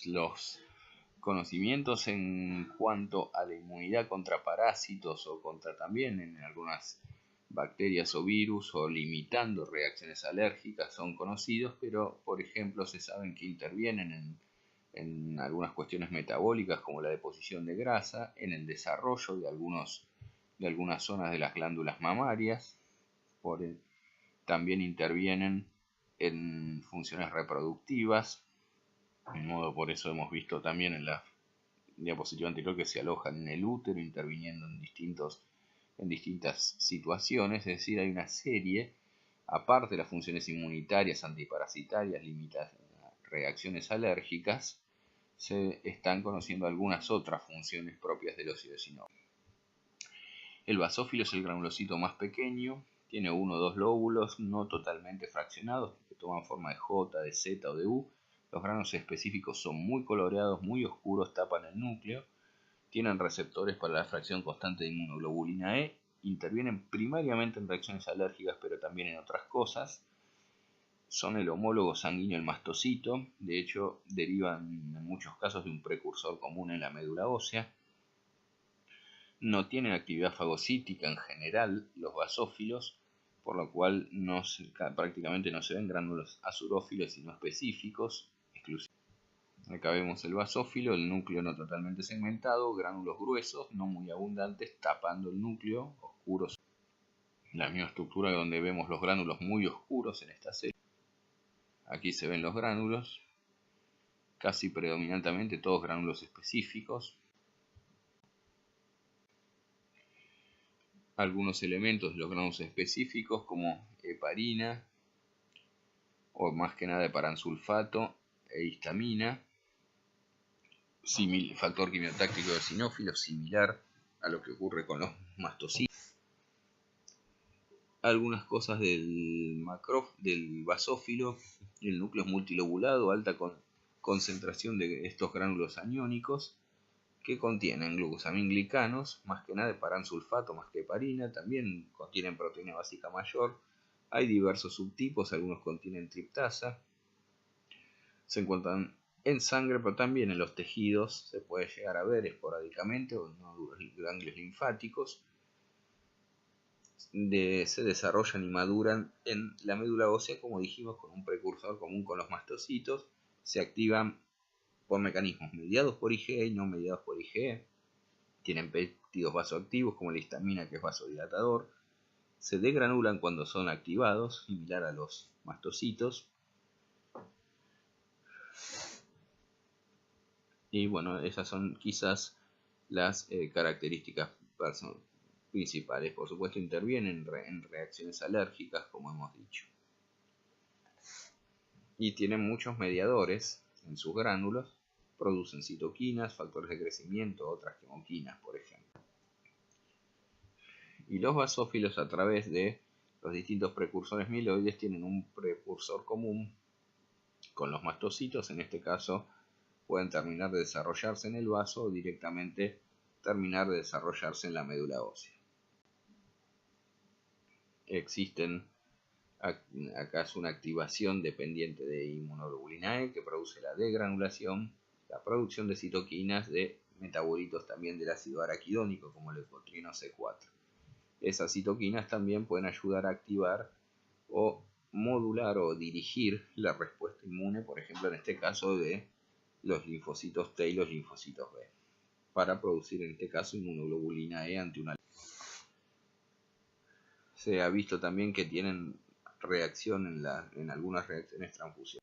Los conocimientos en cuanto a la inmunidad contra parásitos o contra también en algunas bacterias o virus, o limitando reacciones alérgicas, son conocidos, pero por ejemplo se saben que intervienen en algunas cuestiones metabólicas, como la deposición de grasa, en el desarrollo de algunas zonas de las glándulas mamarias. También intervienen en funciones reproductivas. De modo, por eso hemos visto también en la diapositiva anterior, que se alojan en el útero, interviniendo en distintas situaciones. Es decir, hay una serie, aparte de las funciones inmunitarias, antiparasitarias, limita reacciones alérgicas, se están conociendo algunas otras funciones propias del óxido de eosinófilo. El basófilo es el granulocito más pequeño, tiene 1 o 2 lóbulos no totalmente fraccionados, que toman forma de J, de Z o de U. Los granos específicos son muy coloreados, muy oscuros, tapan el núcleo, tienen receptores para la fracción constante de inmunoglobulina E, intervienen primariamente en reacciones alérgicas, pero también en otras cosas. Son el homólogo sanguíneo del mastocito, de hecho derivan en muchos casos de un precursor común en la médula ósea. No tienen actividad fagocítica en general los basófilos, por lo cual prácticamente no se ven gránulos azurófilos sino específicos, exclusivos. Acá vemos el basófilo, el núcleo no totalmente segmentado, gránulos gruesos, no muy abundantes, tapando el núcleo, oscuros. La misma estructura donde vemos los gránulos muy oscuros en esta serie. Aquí se ven los gránulos, casi predominantemente todos gránulos específicos. Algunos elementos de los granos específicos como heparina o más que nada heparansulfato e histamina, factor quimiotáctico de eosinófilos similar a lo que ocurre con los mastocitos. Algunas cosas del basófilo: el núcleo es multilobulado, alta concentración de estos gránulos aniónicos, que contienen glucosamínglicanos, más que nada heparansulfato más que heparina, también contienen proteína básica mayor. Hay diversos subtipos, algunos contienen triptasa. Se encuentran en sangre, pero también en los tejidos se puede llegar a ver esporádicamente, o en ganglios linfáticos. Se desarrollan y maduran en la médula ósea, como dijimos, con un precursor común con los mastocitos. Se activan por mecanismos mediados por IgE y no mediados por IgE. Tienen péptidos vasoactivos como la histamina, que es vasodilatador. Se degranulan cuando son activados, similar a los mastocitos. Y bueno, esas son quizás las características principales. Por supuesto, intervienen en reacciones alérgicas, como hemos dicho. Y tienen muchos mediadores en sus gránulos. Producen citoquinas, factores de crecimiento, otras quimoquinas, por ejemplo. Y los basófilos, a través de los distintos precursores mieloides, tienen un precursor común con los mastocitos. En este caso, pueden terminar de desarrollarse en el vaso o directamente terminar de desarrollarse en la médula ósea. Acá es una activación dependiente de inmunoglobulina E, que produce la degranulación, la producción de citoquinas, de metabolitos también del ácido araquidónico, como el leucotrieno C4. Esas citoquinas también pueden ayudar a activar o modular o dirigir la respuesta inmune, por ejemplo en este caso de los linfocitos T y los linfocitos B, para producir en este caso inmunoglobulina E ante una. Se ha visto también que tienen reacción en algunas reacciones transfusiones.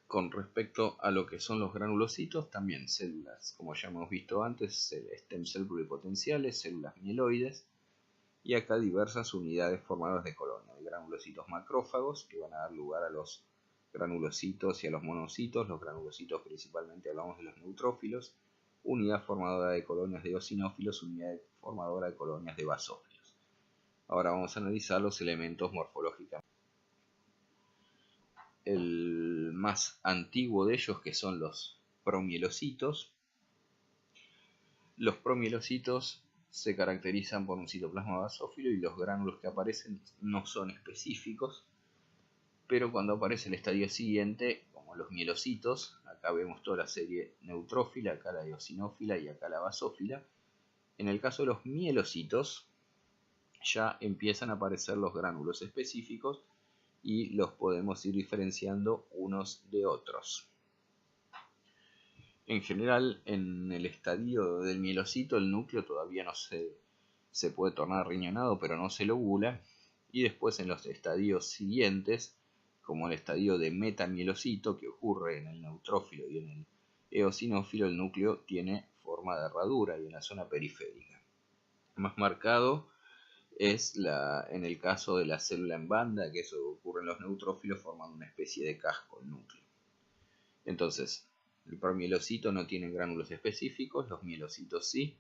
Con respecto a lo que son los granulocitos, también células, como ya hemos visto antes, stem cell pluripotenciales, células mieloides, y acá diversas unidades formadas de colonia, de granulocitos macrófagos, que van a dar lugar a los granulocitos y a los monocitos. Los granulocitos principalmente hablamos de los neutrófilos, unidad formadora de colonias de eosinófilos, unidad formadora de colonias de basófilos. Ahora vamos a analizar los elementos morfológicamente. El más antiguo de ellos, que son los promielocitos. Los promielocitos se caracterizan por un citoplasma basófilo y los gránulos que aparecen no son específicos, pero cuando aparece el estadio siguiente, como los mielocitos, acá vemos toda la serie neutrófila, acá la eosinófila y acá la basófila. En el caso de los mielocitos ya empiezan a aparecer los gránulos específicos y los podemos ir diferenciando unos de otros. En general, en el estadio del mielocito, el núcleo todavía no se puede tornar riñonado, pero no se lobula. Y después en los estadios siguientes, como el estadio de metamielocito que ocurre en el neutrófilo y en el eosinófilo, el núcleo tiene forma de herradura y en la zona periférica. Más marcado es en el caso de la célula en banda, que eso ocurre en los neutrófilos formando una especie de casco el núcleo. Entonces, el promielocito no tiene gránulos específicos, los mielocitos sí,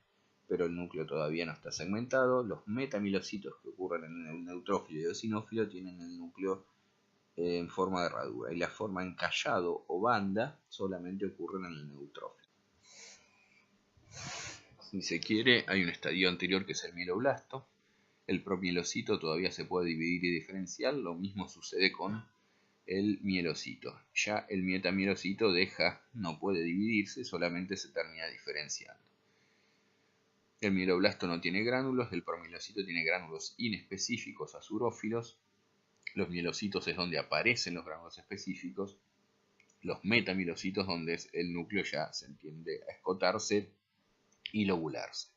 pero el núcleo todavía no está segmentado. Los metamielocitos que ocurren en el neutrófilo y eosinófilo tienen el núcleo en forma de herradura, y la forma en callado o banda solamente ocurren en el neutrófilo. Si se quiere, hay un estadio anterior que es el mieloblasto. El promielocito todavía se puede dividir y diferenciar, lo mismo sucede con el mielocito. Ya el metamielocito no puede dividirse, solamente se termina diferenciando. El mieloblasto no tiene gránulos, el promielocito tiene gránulos inespecíficos azurófilos. Los mielocitos es donde aparecen los gránulos específicos. Los metamielocitos donde el núcleo ya se entiende a escotarse y lobularse.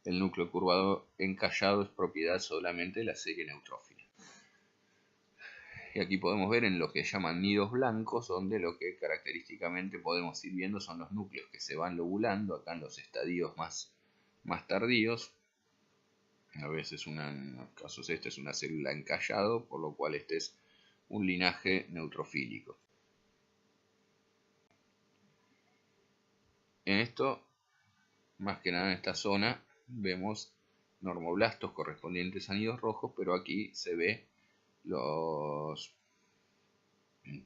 El núcleo curvado encallado es propiedad solamente de la serie neutrófila. Y aquí podemos ver en lo que llaman nidos blancos, donde lo que característicamente podemos ir viendo son los núcleos que se van lobulando, acá en los estadios más tardíos. A veces en casos este es una célula encallado, por lo cual este es un linaje neutrofílico. En esto, más que nada en esta zona, vemos normoblastos correspondientes a nidos rojos, pero aquí se ve los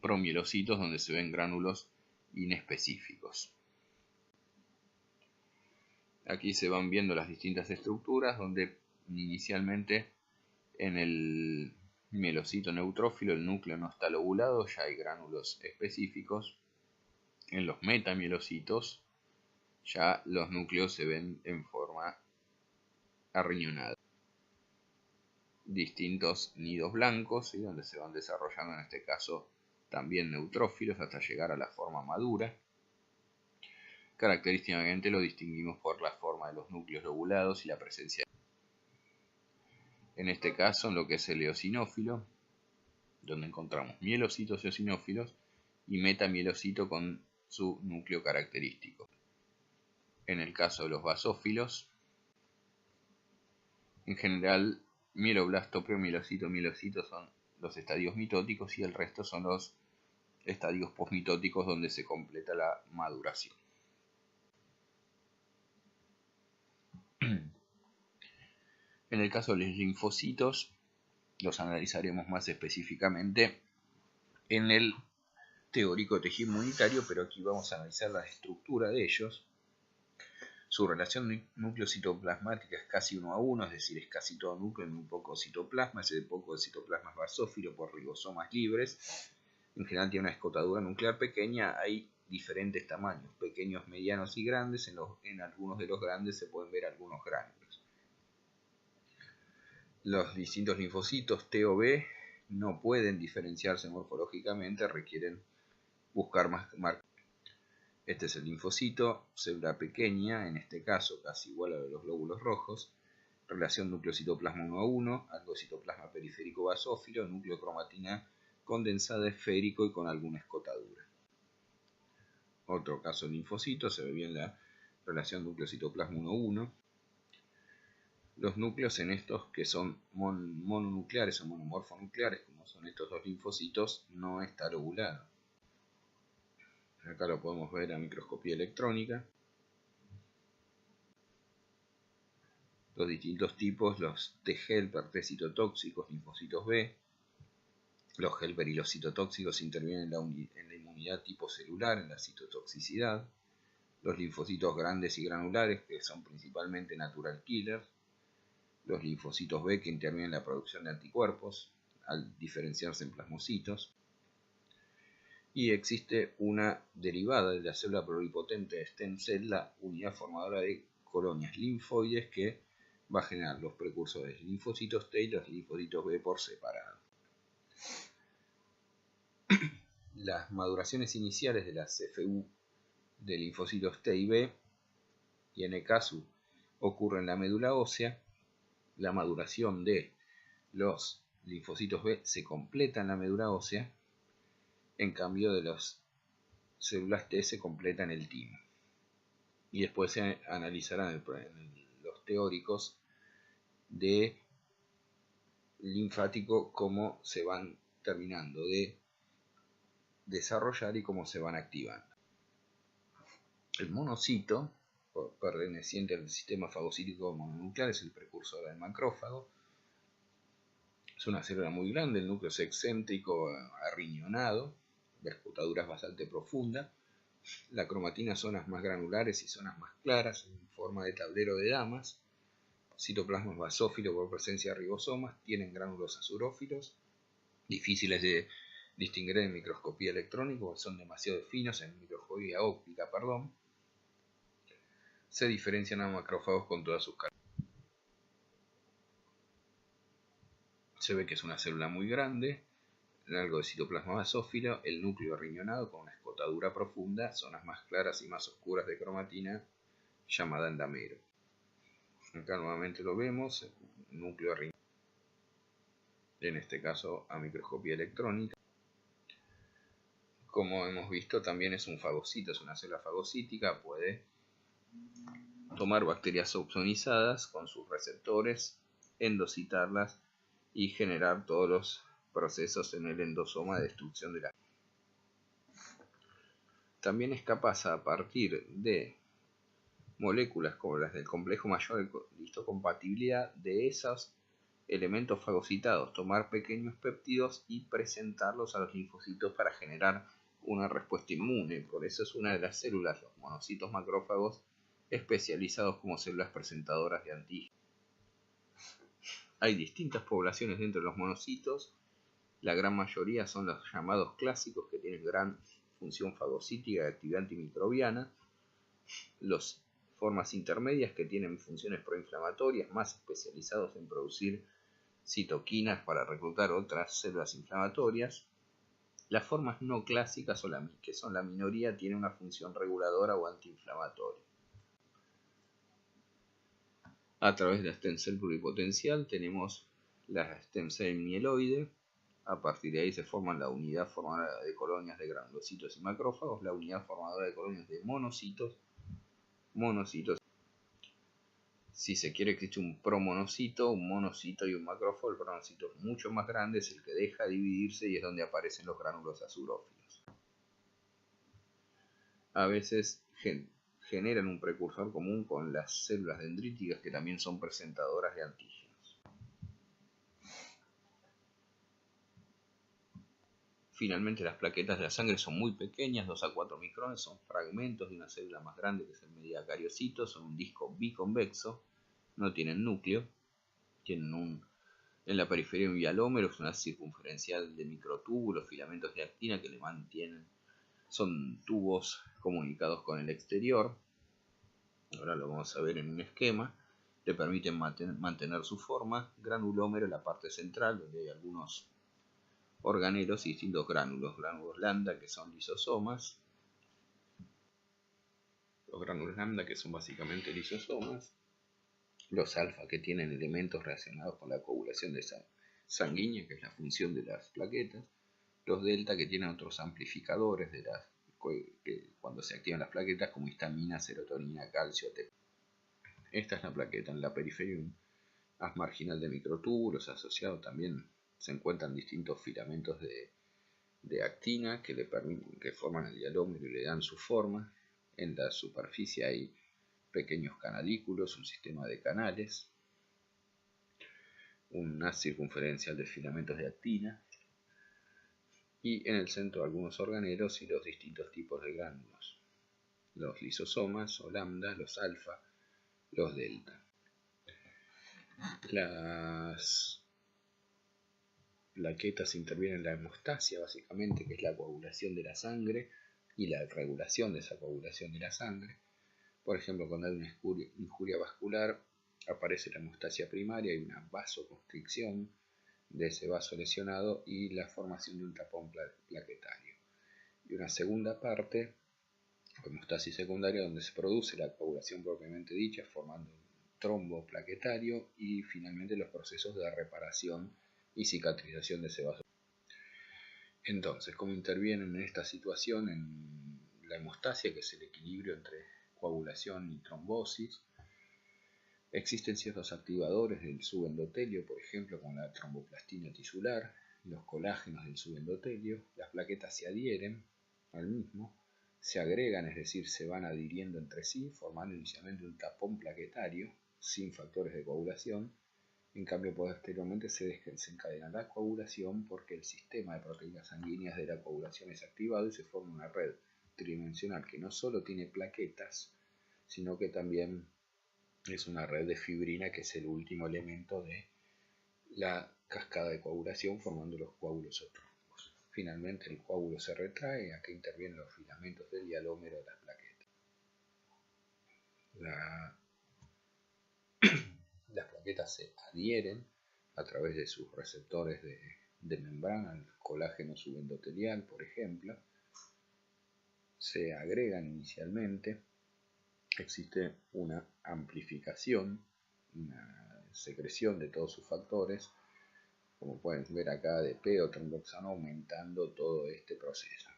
promielocitos donde se ven gránulos inespecíficos. Aquí se van viendo las distintas estructuras donde inicialmente en el mielocito neutrófilo el núcleo no está lobulado, ya hay gránulos específicos. En los metamielocitos ya los núcleos se ven en forma arriñonada. Distintos nidos blancos, ¿sí?, donde se van desarrollando en este caso también neutrófilos hasta llegar a la forma madura. Característicamente lo distinguimos por la forma de los núcleos lobulados y la presencia. En este caso, en lo que es el eosinófilo, donde encontramos mielocitos eosinófilos y metamielocito con su núcleo característico. En el caso de los basófilos, en general, mieloblasto, promielocito, mielocito son los estadios mitóticos y el resto son los estadios posmitóticos donde se completa la maduración. En el caso de los linfocitos, los analizaremos más específicamente en el teórico tejido inmunitario, pero aquí vamos a analizar la estructura de ellos. Su relación núcleo-citoplasmática es casi 1 a 1, es decir, es casi todo núcleo en muy poco citoplasma. Ese poco de citoplasma es basófilo por ribosomas libres. En general tiene una escotadura nuclear pequeña. Hay diferentes tamaños, pequeños, medianos y grandes. En algunos de los grandes se pueden ver algunos gránulos. Los distintos linfocitos T o B no pueden diferenciarse morfológicamente, requieren buscar más marcas. Este es el linfocito, célula pequeña, en este caso casi igual a los glóbulos rojos. Relación núcleo-citoplasma 1 a 1, algo citoplasma periférico basófilo, núcleo cromatina condensada esférico y con alguna escotadura. Otro caso linfocito, se ve bien la relación núcleo-citoplasma 1 a 1. Los núcleos en estos que son mononucleares o monomorfonucleares, como son estos dos linfocitos, no está lobulado. Acá lo podemos ver a microscopía electrónica. Los distintos tipos, los T-helper, T citotóxicos, linfocitos B. Los helper y los citotóxicos intervienen en la inmunidad tipo celular, en la citotoxicidad. Los linfocitos grandes y granulares, que son principalmente natural killers. Los linfocitos B, que intervienen en la producción de anticuerpos, al diferenciarse en plasmocitos. Y existe una derivada de la célula pluripotente de stem cell, la unidad formadora de colonias linfoides, que va a generar los precursores linfocitos T y los linfocitos B por separado. Las maduraciones iniciales de las CFU de linfocitos T y B y NK ocurre en la médula ósea. La maduración de los linfocitos B se completa en la médula ósea En cambio, de las células T se completan el timo. Y después se analizarán los teóricos de linfático cómo se van terminando de desarrollar y cómo se van activando. El monocito, perteneciente al sistema fagocítico mononuclear, es el precursor del macrófago. Es una célula muy grande, el núcleo es excéntrico, arriñonado, de escotadura bastante profunda. La cromatina, zonas más granulares y zonas más claras, en forma de tablero de damas. Citoplasma basófilo por presencia de ribosomas, tienen gránulos azurófilos, difíciles de distinguir en microscopía electrónica, son demasiado finos en microscopía óptica, Se diferencian a macrófagos con todas sus características. Se ve que es una célula muy grande, algo de citoplasma basófilo, el núcleo arriñonado con una escotadura profunda, zonas más claras y más oscuras de cromatina, llamada endamero. Acá nuevamente lo vemos, núcleo arriñonado, en este caso a microscopía electrónica. Como hemos visto, también es un fagocito, es una célula fagocítica, puede tomar bacterias opsonizadas con sus receptores, endocitarlas y generar todos los procesos en el endosoma de destrucción de la. También es capaz, a partir de moléculas como las del complejo mayor de histocompatibilidad, de esos elementos fagocitados, tomar pequeños péptidos y presentarlos a los linfocitos para generar una respuesta inmune. Por eso es una de las células, los monocitos macrófagos, especializados como células presentadoras de antígenos. Hay distintas poblaciones dentro de los monocitos. La gran mayoría son los llamados clásicos, que tienen gran función fagocítica y actividad antimicrobiana. Los formas intermedias, que tienen funciones proinflamatorias, más especializados en producir citoquinas para reclutar otras células inflamatorias. Las formas no clásicas, que son la minoría, tienen una función reguladora o antiinflamatoria. A través de la stem cell pluripotencial tenemos la stem cell mieloide. A partir de ahí se forman la unidad formadora de colonias de granulocitos y macrófagos, la unidad formadora de colonias de monocitos. Si se quiere, existe un promonocito, un monocito y un macrófago. El promonocito es mucho más grande, es el que deja dividirse y es donde aparecen los gránulos azurófilos. A veces generan un precursor común con las células dendríticas, que también son presentadoras de antígenos. Finalmente, las plaquetas de la sangre son muy pequeñas, 2 a 4 micrones, son fragmentos de una célula más grande que es el mediacariocito, son un disco biconvexo, no tienen núcleo, tienen en la periferia un hialómero, es una circunferencial de microtúbulos, filamentos de actina que le mantienen, son tubos comunicados con el exterior. Ahora lo vamos a ver en un esquema. Le permiten mantener su forma. Granulómero en la parte central, donde hay algunos organelos y distintos gránulos lambda, que son lisosomas. Los gránulos lambda, que son básicamente lisosomas. Los alfa, que tienen elementos relacionados con la coagulación de sanguínea, que es la función de las plaquetas. Los delta, que tienen otros amplificadores que cuando se activan las plaquetas, como histamina, serotonina, calcio, ATP. Esta es la plaqueta. En la periferia un haz marginal de microtúbulos asociado también se encuentran distintos filamentos de actina que forman el hialómero y le dan su forma. En la superficie hay pequeños canalículos, un sistema de canales, un haz circunferencial de filamentos de actina, y en el centro algunos organelos y los distintos tipos de gránulos, los lisosomas o lambda, los alfa, los delta. Las plaquetas intervienen en la hemostasia, básicamente, que es la coagulación de la sangre y la regulación de esa coagulación de la sangre. Por ejemplo, cuando hay una injuria vascular, aparece la hemostasia primaria y una vasoconstricción de ese vaso lesionado y la formación de un tapón plaquetario. Y una segunda parte, hemostasis secundaria, donde se produce la coagulación propiamente dicha, formando un trombo plaquetario, y finalmente los procesos de reparación y cicatrización de ese vaso. Entonces, ¿cómo intervienen en esta situación en la hemostasia, que es el equilibrio entre coagulación y trombosis? Existen ciertos activadores del subendotelio, por ejemplo, como la tromboplastina tisular, los colágenos del subendotelio. Las plaquetas se adhieren al mismo, se agregan, es decir, se van adhiriendo entre sí, formando inicialmente un tapón plaquetario sin factores de coagulación. En cambio, posteriormente se desencadena la coagulación porque el sistema de proteínas sanguíneas de la coagulación es activado y se forma una red tridimensional que no solo tiene plaquetas, sino que también es una red de fibrina, que es el último elemento de la cascada de coagulación, formando los coágulos o trombos. Finalmente el coágulo se retrae, acá intervienen los filamentos del hialómero de las plaquetas. Las plaquetas se adhieren a través de sus receptores de membrana, el colágeno subendotelial, por ejemplo. Se agregan inicialmente, existe una amplificación, una secreción de todos sus factores, como pueden ver acá, ADP o tromboxano, aumentando todo este proceso.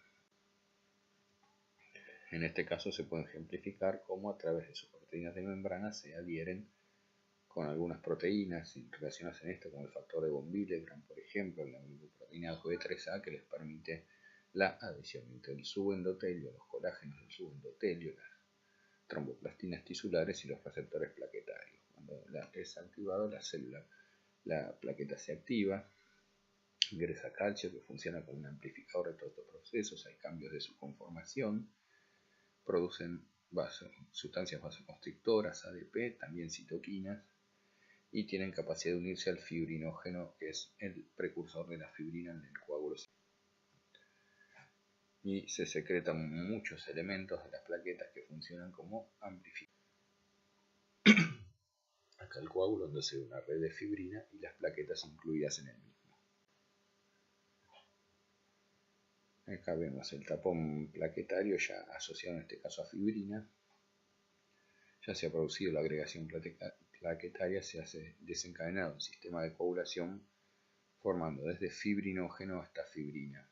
En este caso se puede ejemplificar cómo a través de sus proteínas de membrana se adhieren con algunas proteínas relacionadas en esto, como el factor de von Willebrand, por ejemplo, la proteína B3A, que les permite la adhesión entre el subendotelio, los colágenos del subendotelio, las tromboplastinas tisulares y los receptores plaquetarios. Cuando es activado la célula, la plaqueta se activa, ingresa calcio, que funciona como un amplificador de todos estos procesos. Hay cambios de su conformación, producen sustancias vasoconstrictoras, ADP, también citoquinas, y tienen capacidad de unirse al fibrinógeno, que es el precursor de la fibrina en el coágulo. Y se secretan muchos elementos de las plaquetas que funcionan como amplificadores. Acá el coágulo, donde se ve una red de fibrina y las plaquetas incluidas en el mismo. Acá vemos el tapón plaquetario ya asociado en este caso a fibrina. Ya se ha producido la agregación plaquetaria, se hace desencadenado el sistema de coagulación, formando desde fibrinógeno hasta fibrina.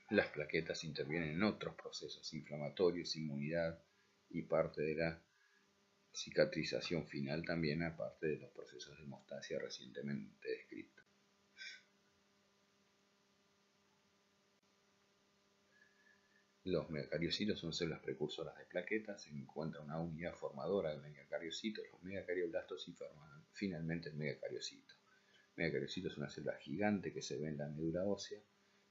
Las plaquetas intervienen en otros procesos inflamatorios, inmunidad y parte de la cicatrización final también, aparte de los procesos de hemostasia recientemente descritos. Los megacariocitos son células precursoras de plaquetas. Se encuentra una unidad formadora de megacariocitos, los megacarioblastos, y forman finalmente el megacariocito. El megacariocito es una célula gigante que se ve en la médula ósea.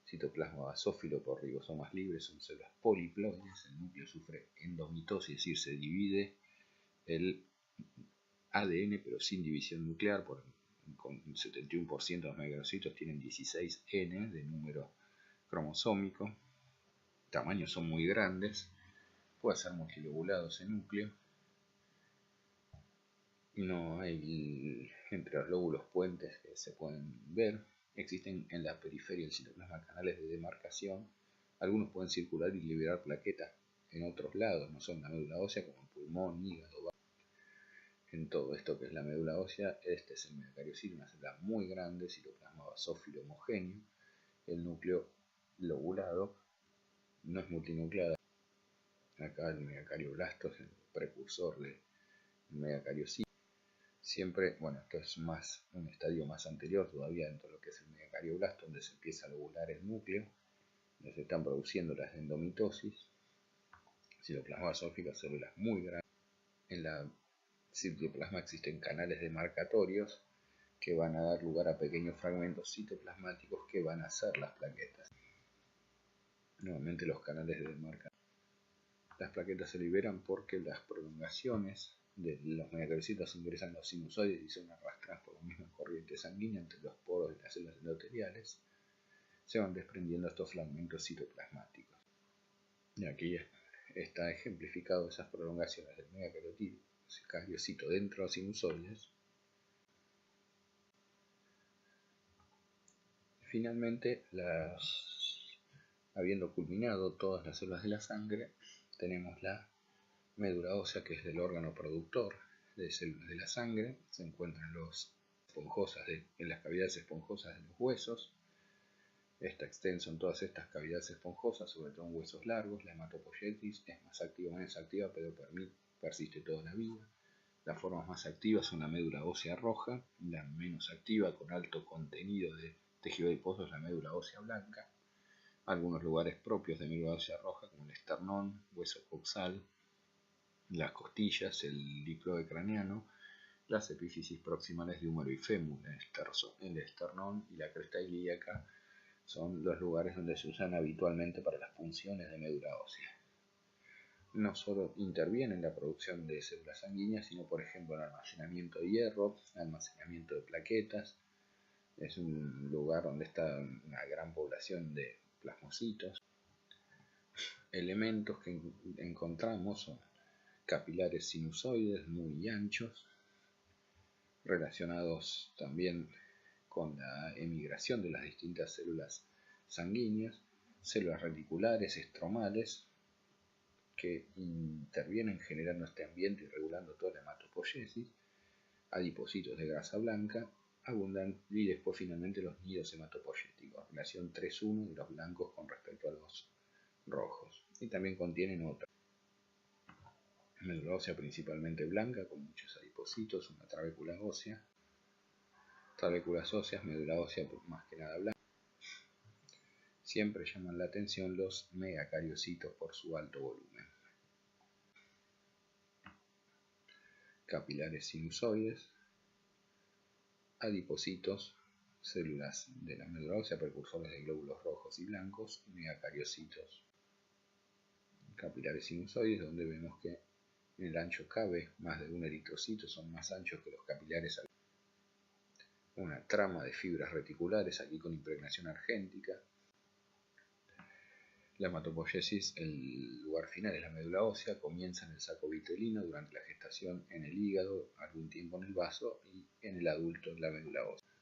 Citoplasma basófilo por ribosomas libres, son células poliploides. El núcleo sufre endomitosis, es decir, se divide el ADN pero sin división nuclear. Con un 71% de los megacaricitos tienen 16N de número cromosómico. Tamaños son muy grandes, puede ser multilobulado ese núcleo. No hay entre los lóbulos puentes que se pueden ver. Existen en la periferia del citoplasma canales de demarcación. Algunos pueden circular y liberar plaquetas en otros lados, no son la médula ósea, como el pulmón, hígado. En todo esto que es la médula ósea, este es el megacariocito, una célula muy grande, citoplasma basófilo homogéneo. El núcleo lobulado no es multinucleado. Acá el megacarioblasto es el precursor del megacariocito. Siempre, bueno, esto es más un estadio más anterior todavía dentro de lo que es el megacarioblasto, donde se empieza a lobular el núcleo, donde se están produciendo las endomitosis, citoplasma basófico, células muy grandes. En la citoplasma existen canales demarcatorios que van a dar lugar a pequeños fragmentos citoplasmáticos que van a ser las plaquetas. Nuevamente los canales de demarcación. Las plaquetas se liberan porque las prolongaciones de los megacaricitos ingresan a los sinusoides y son arrastradas por la misma corriente sanguínea entre los poros de las células endoteliales. Se van desprendiendo estos fragmentos citoplasmáticos. Y aquí está ejemplificado esas prolongaciones del megacariocito dentro de los sinusoides. Finalmente, habiendo culminado todas las células de la sangre, tenemos la médula ósea, que es del órgano productor. de células de la sangre se encuentran en las cavidades esponjosas de los huesos. Está extenso en todas estas cavidades esponjosas, sobre todo en huesos largos. La hematopoietis es más activa o menos activa, pero persiste toda la vida. Las formas más activas son la médula ósea roja, la menos activa con alto contenido de tejido adiposo es la médula ósea blanca. Algunos lugares propios de médula ósea roja, como el esternón, hueso coxal, las costillas, el diploide craneano, las epífisis proximales de húmero y fémur, el esternón y la cresta ilíaca son los lugares donde se usan habitualmente para las punciones de médula ósea. No solo interviene en la producción de células sanguíneas, sino por ejemplo en almacenamiento de hierro, almacenamiento de plaquetas. Es un lugar donde está una gran población de plasmocitos. Elementos que encontramos son capilares sinusoides muy anchos, relacionados también con la emigración de las distintas células sanguíneas, células reticulares, estromales, que intervienen generando este ambiente y regulando toda la hematopoiesis, adipocitos de grasa blanca, abundan, y después finalmente los nidos hematopoyéticos, relación 3:1 de los blancos con respecto a los rojos, y también contienen otra médula ósea principalmente blanca con muchos adipocitos, una trabécula ósea, trabéculas óseas, médula ósea más que nada blanca. Siempre llaman la atención los megacariocitos por su alto volumen. Capilares sinusoides, adipocitos, células de la médula ósea, precursores de glóbulos rojos y blancos, megacariocitos. Capilares sinusoides, donde vemos que en el ancho cabe más de un eritrocito, son más anchos que los capilares. Una trama de fibras reticulares, aquí con impregnación argéntica. La hematopoiesis, el lugar final es la médula ósea, comienza en el saco vitelino, durante la gestación en el hígado, algún tiempo en el vaso y en el adulto en la médula ósea.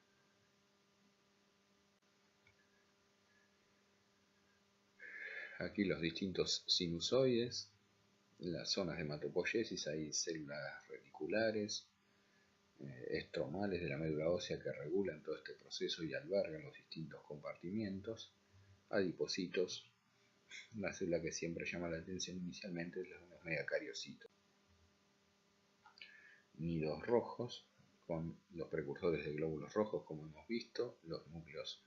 Aquí los distintos sinusoides, las zonas de hematopoiesis, hay células reticulares, estromales de la médula ósea que regulan todo este proceso y albergan los distintos compartimientos, adipocitos, la célula que siempre llama la atención inicialmente es los megacariocitos. Nidos rojos con los precursores de glóbulos rojos, como hemos visto, los núcleos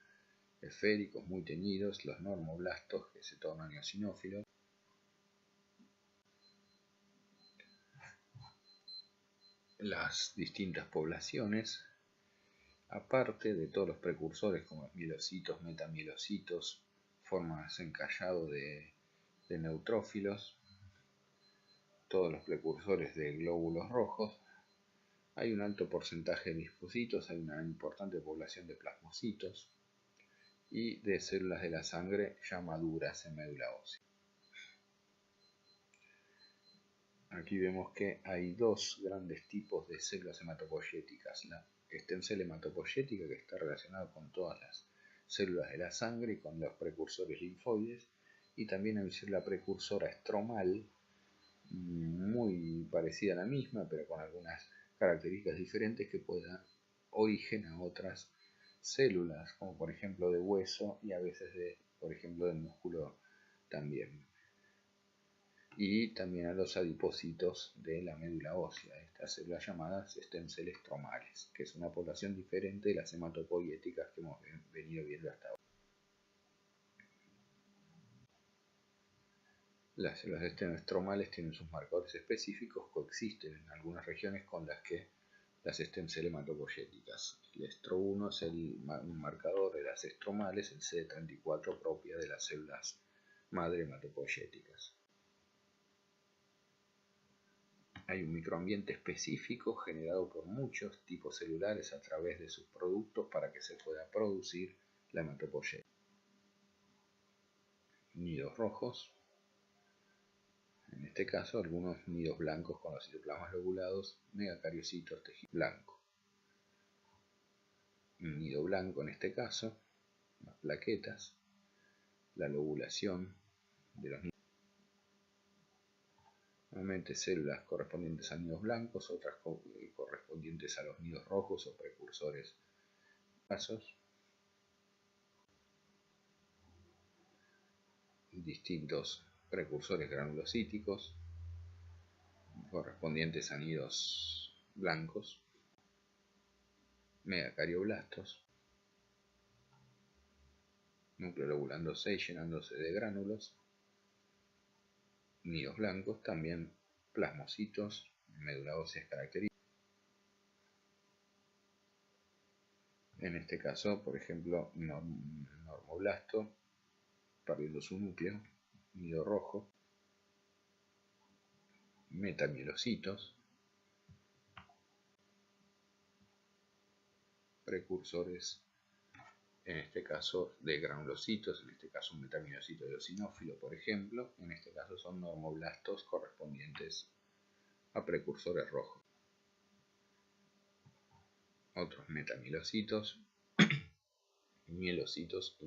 esféricos muy teñidos, los normoblastos que se tornan eosinófilos. Las distintas poblaciones, aparte de todos los precursores como mielocitos, metamielocitos, formas encallado de neutrófilos, todos los precursores de glóbulos rojos, hay un alto porcentaje de linfocitos, hay una importante población de plasmocitos y de células de la sangre ya maduras en médula ósea. Aquí vemos que hay dos grandes tipos de células hematopoyéticas, la stem cell hematopoyética, que está relacionada con todas las células de la sangre y con los precursores linfoides, y también hay una célula precursora estromal, muy parecida a la misma, pero con algunas características diferentes que puede dar origen a otras células, como por ejemplo de hueso y a veces por ejemplo de músculo también. Y también a los adipocitos de la médula ósea, estas células llamadas stem cell estromales, que es una población diferente de las hematopoieticas que hemos venido viendo hasta ahora. Las células de stem estromales tienen sus marcadores específicos, coexisten en algunas regiones con las que las stem cell hematopoyéticas. El estro-1 es un marcador de las estromales, el CD34 propia de las células madre hematopoyéticas. Hay un microambiente específico generado por muchos tipos celulares a través de sus productos para que se pueda producir la hematopoiesis. Nidos rojos, en este caso algunos nidos blancos con los citoplasmas lobulados, megacariocitos, tejido blanco. Un nido blanco en este caso, las plaquetas, la lobulación de los nidos. Nuevamente células correspondientes a nidos blancos, otras correspondientes a los nidos rojos o precursores vasos. Distintos precursores granulocíticos correspondientes a nidos blancos, megacardioblastos, núcleo lobulando 6 llenándose de gránulos, nidos blancos, también plasmocitos, médula ósea característica. En este caso, por ejemplo, normoblasto, perdiendo su núcleo, nido rojo, metamielocitos, precursores, en este caso de granulocitos, en este caso un metamielocito eosinófilo, por ejemplo, en este caso son normoblastos correspondientes a precursores rojos. Otros metamielocitos, mielocitos y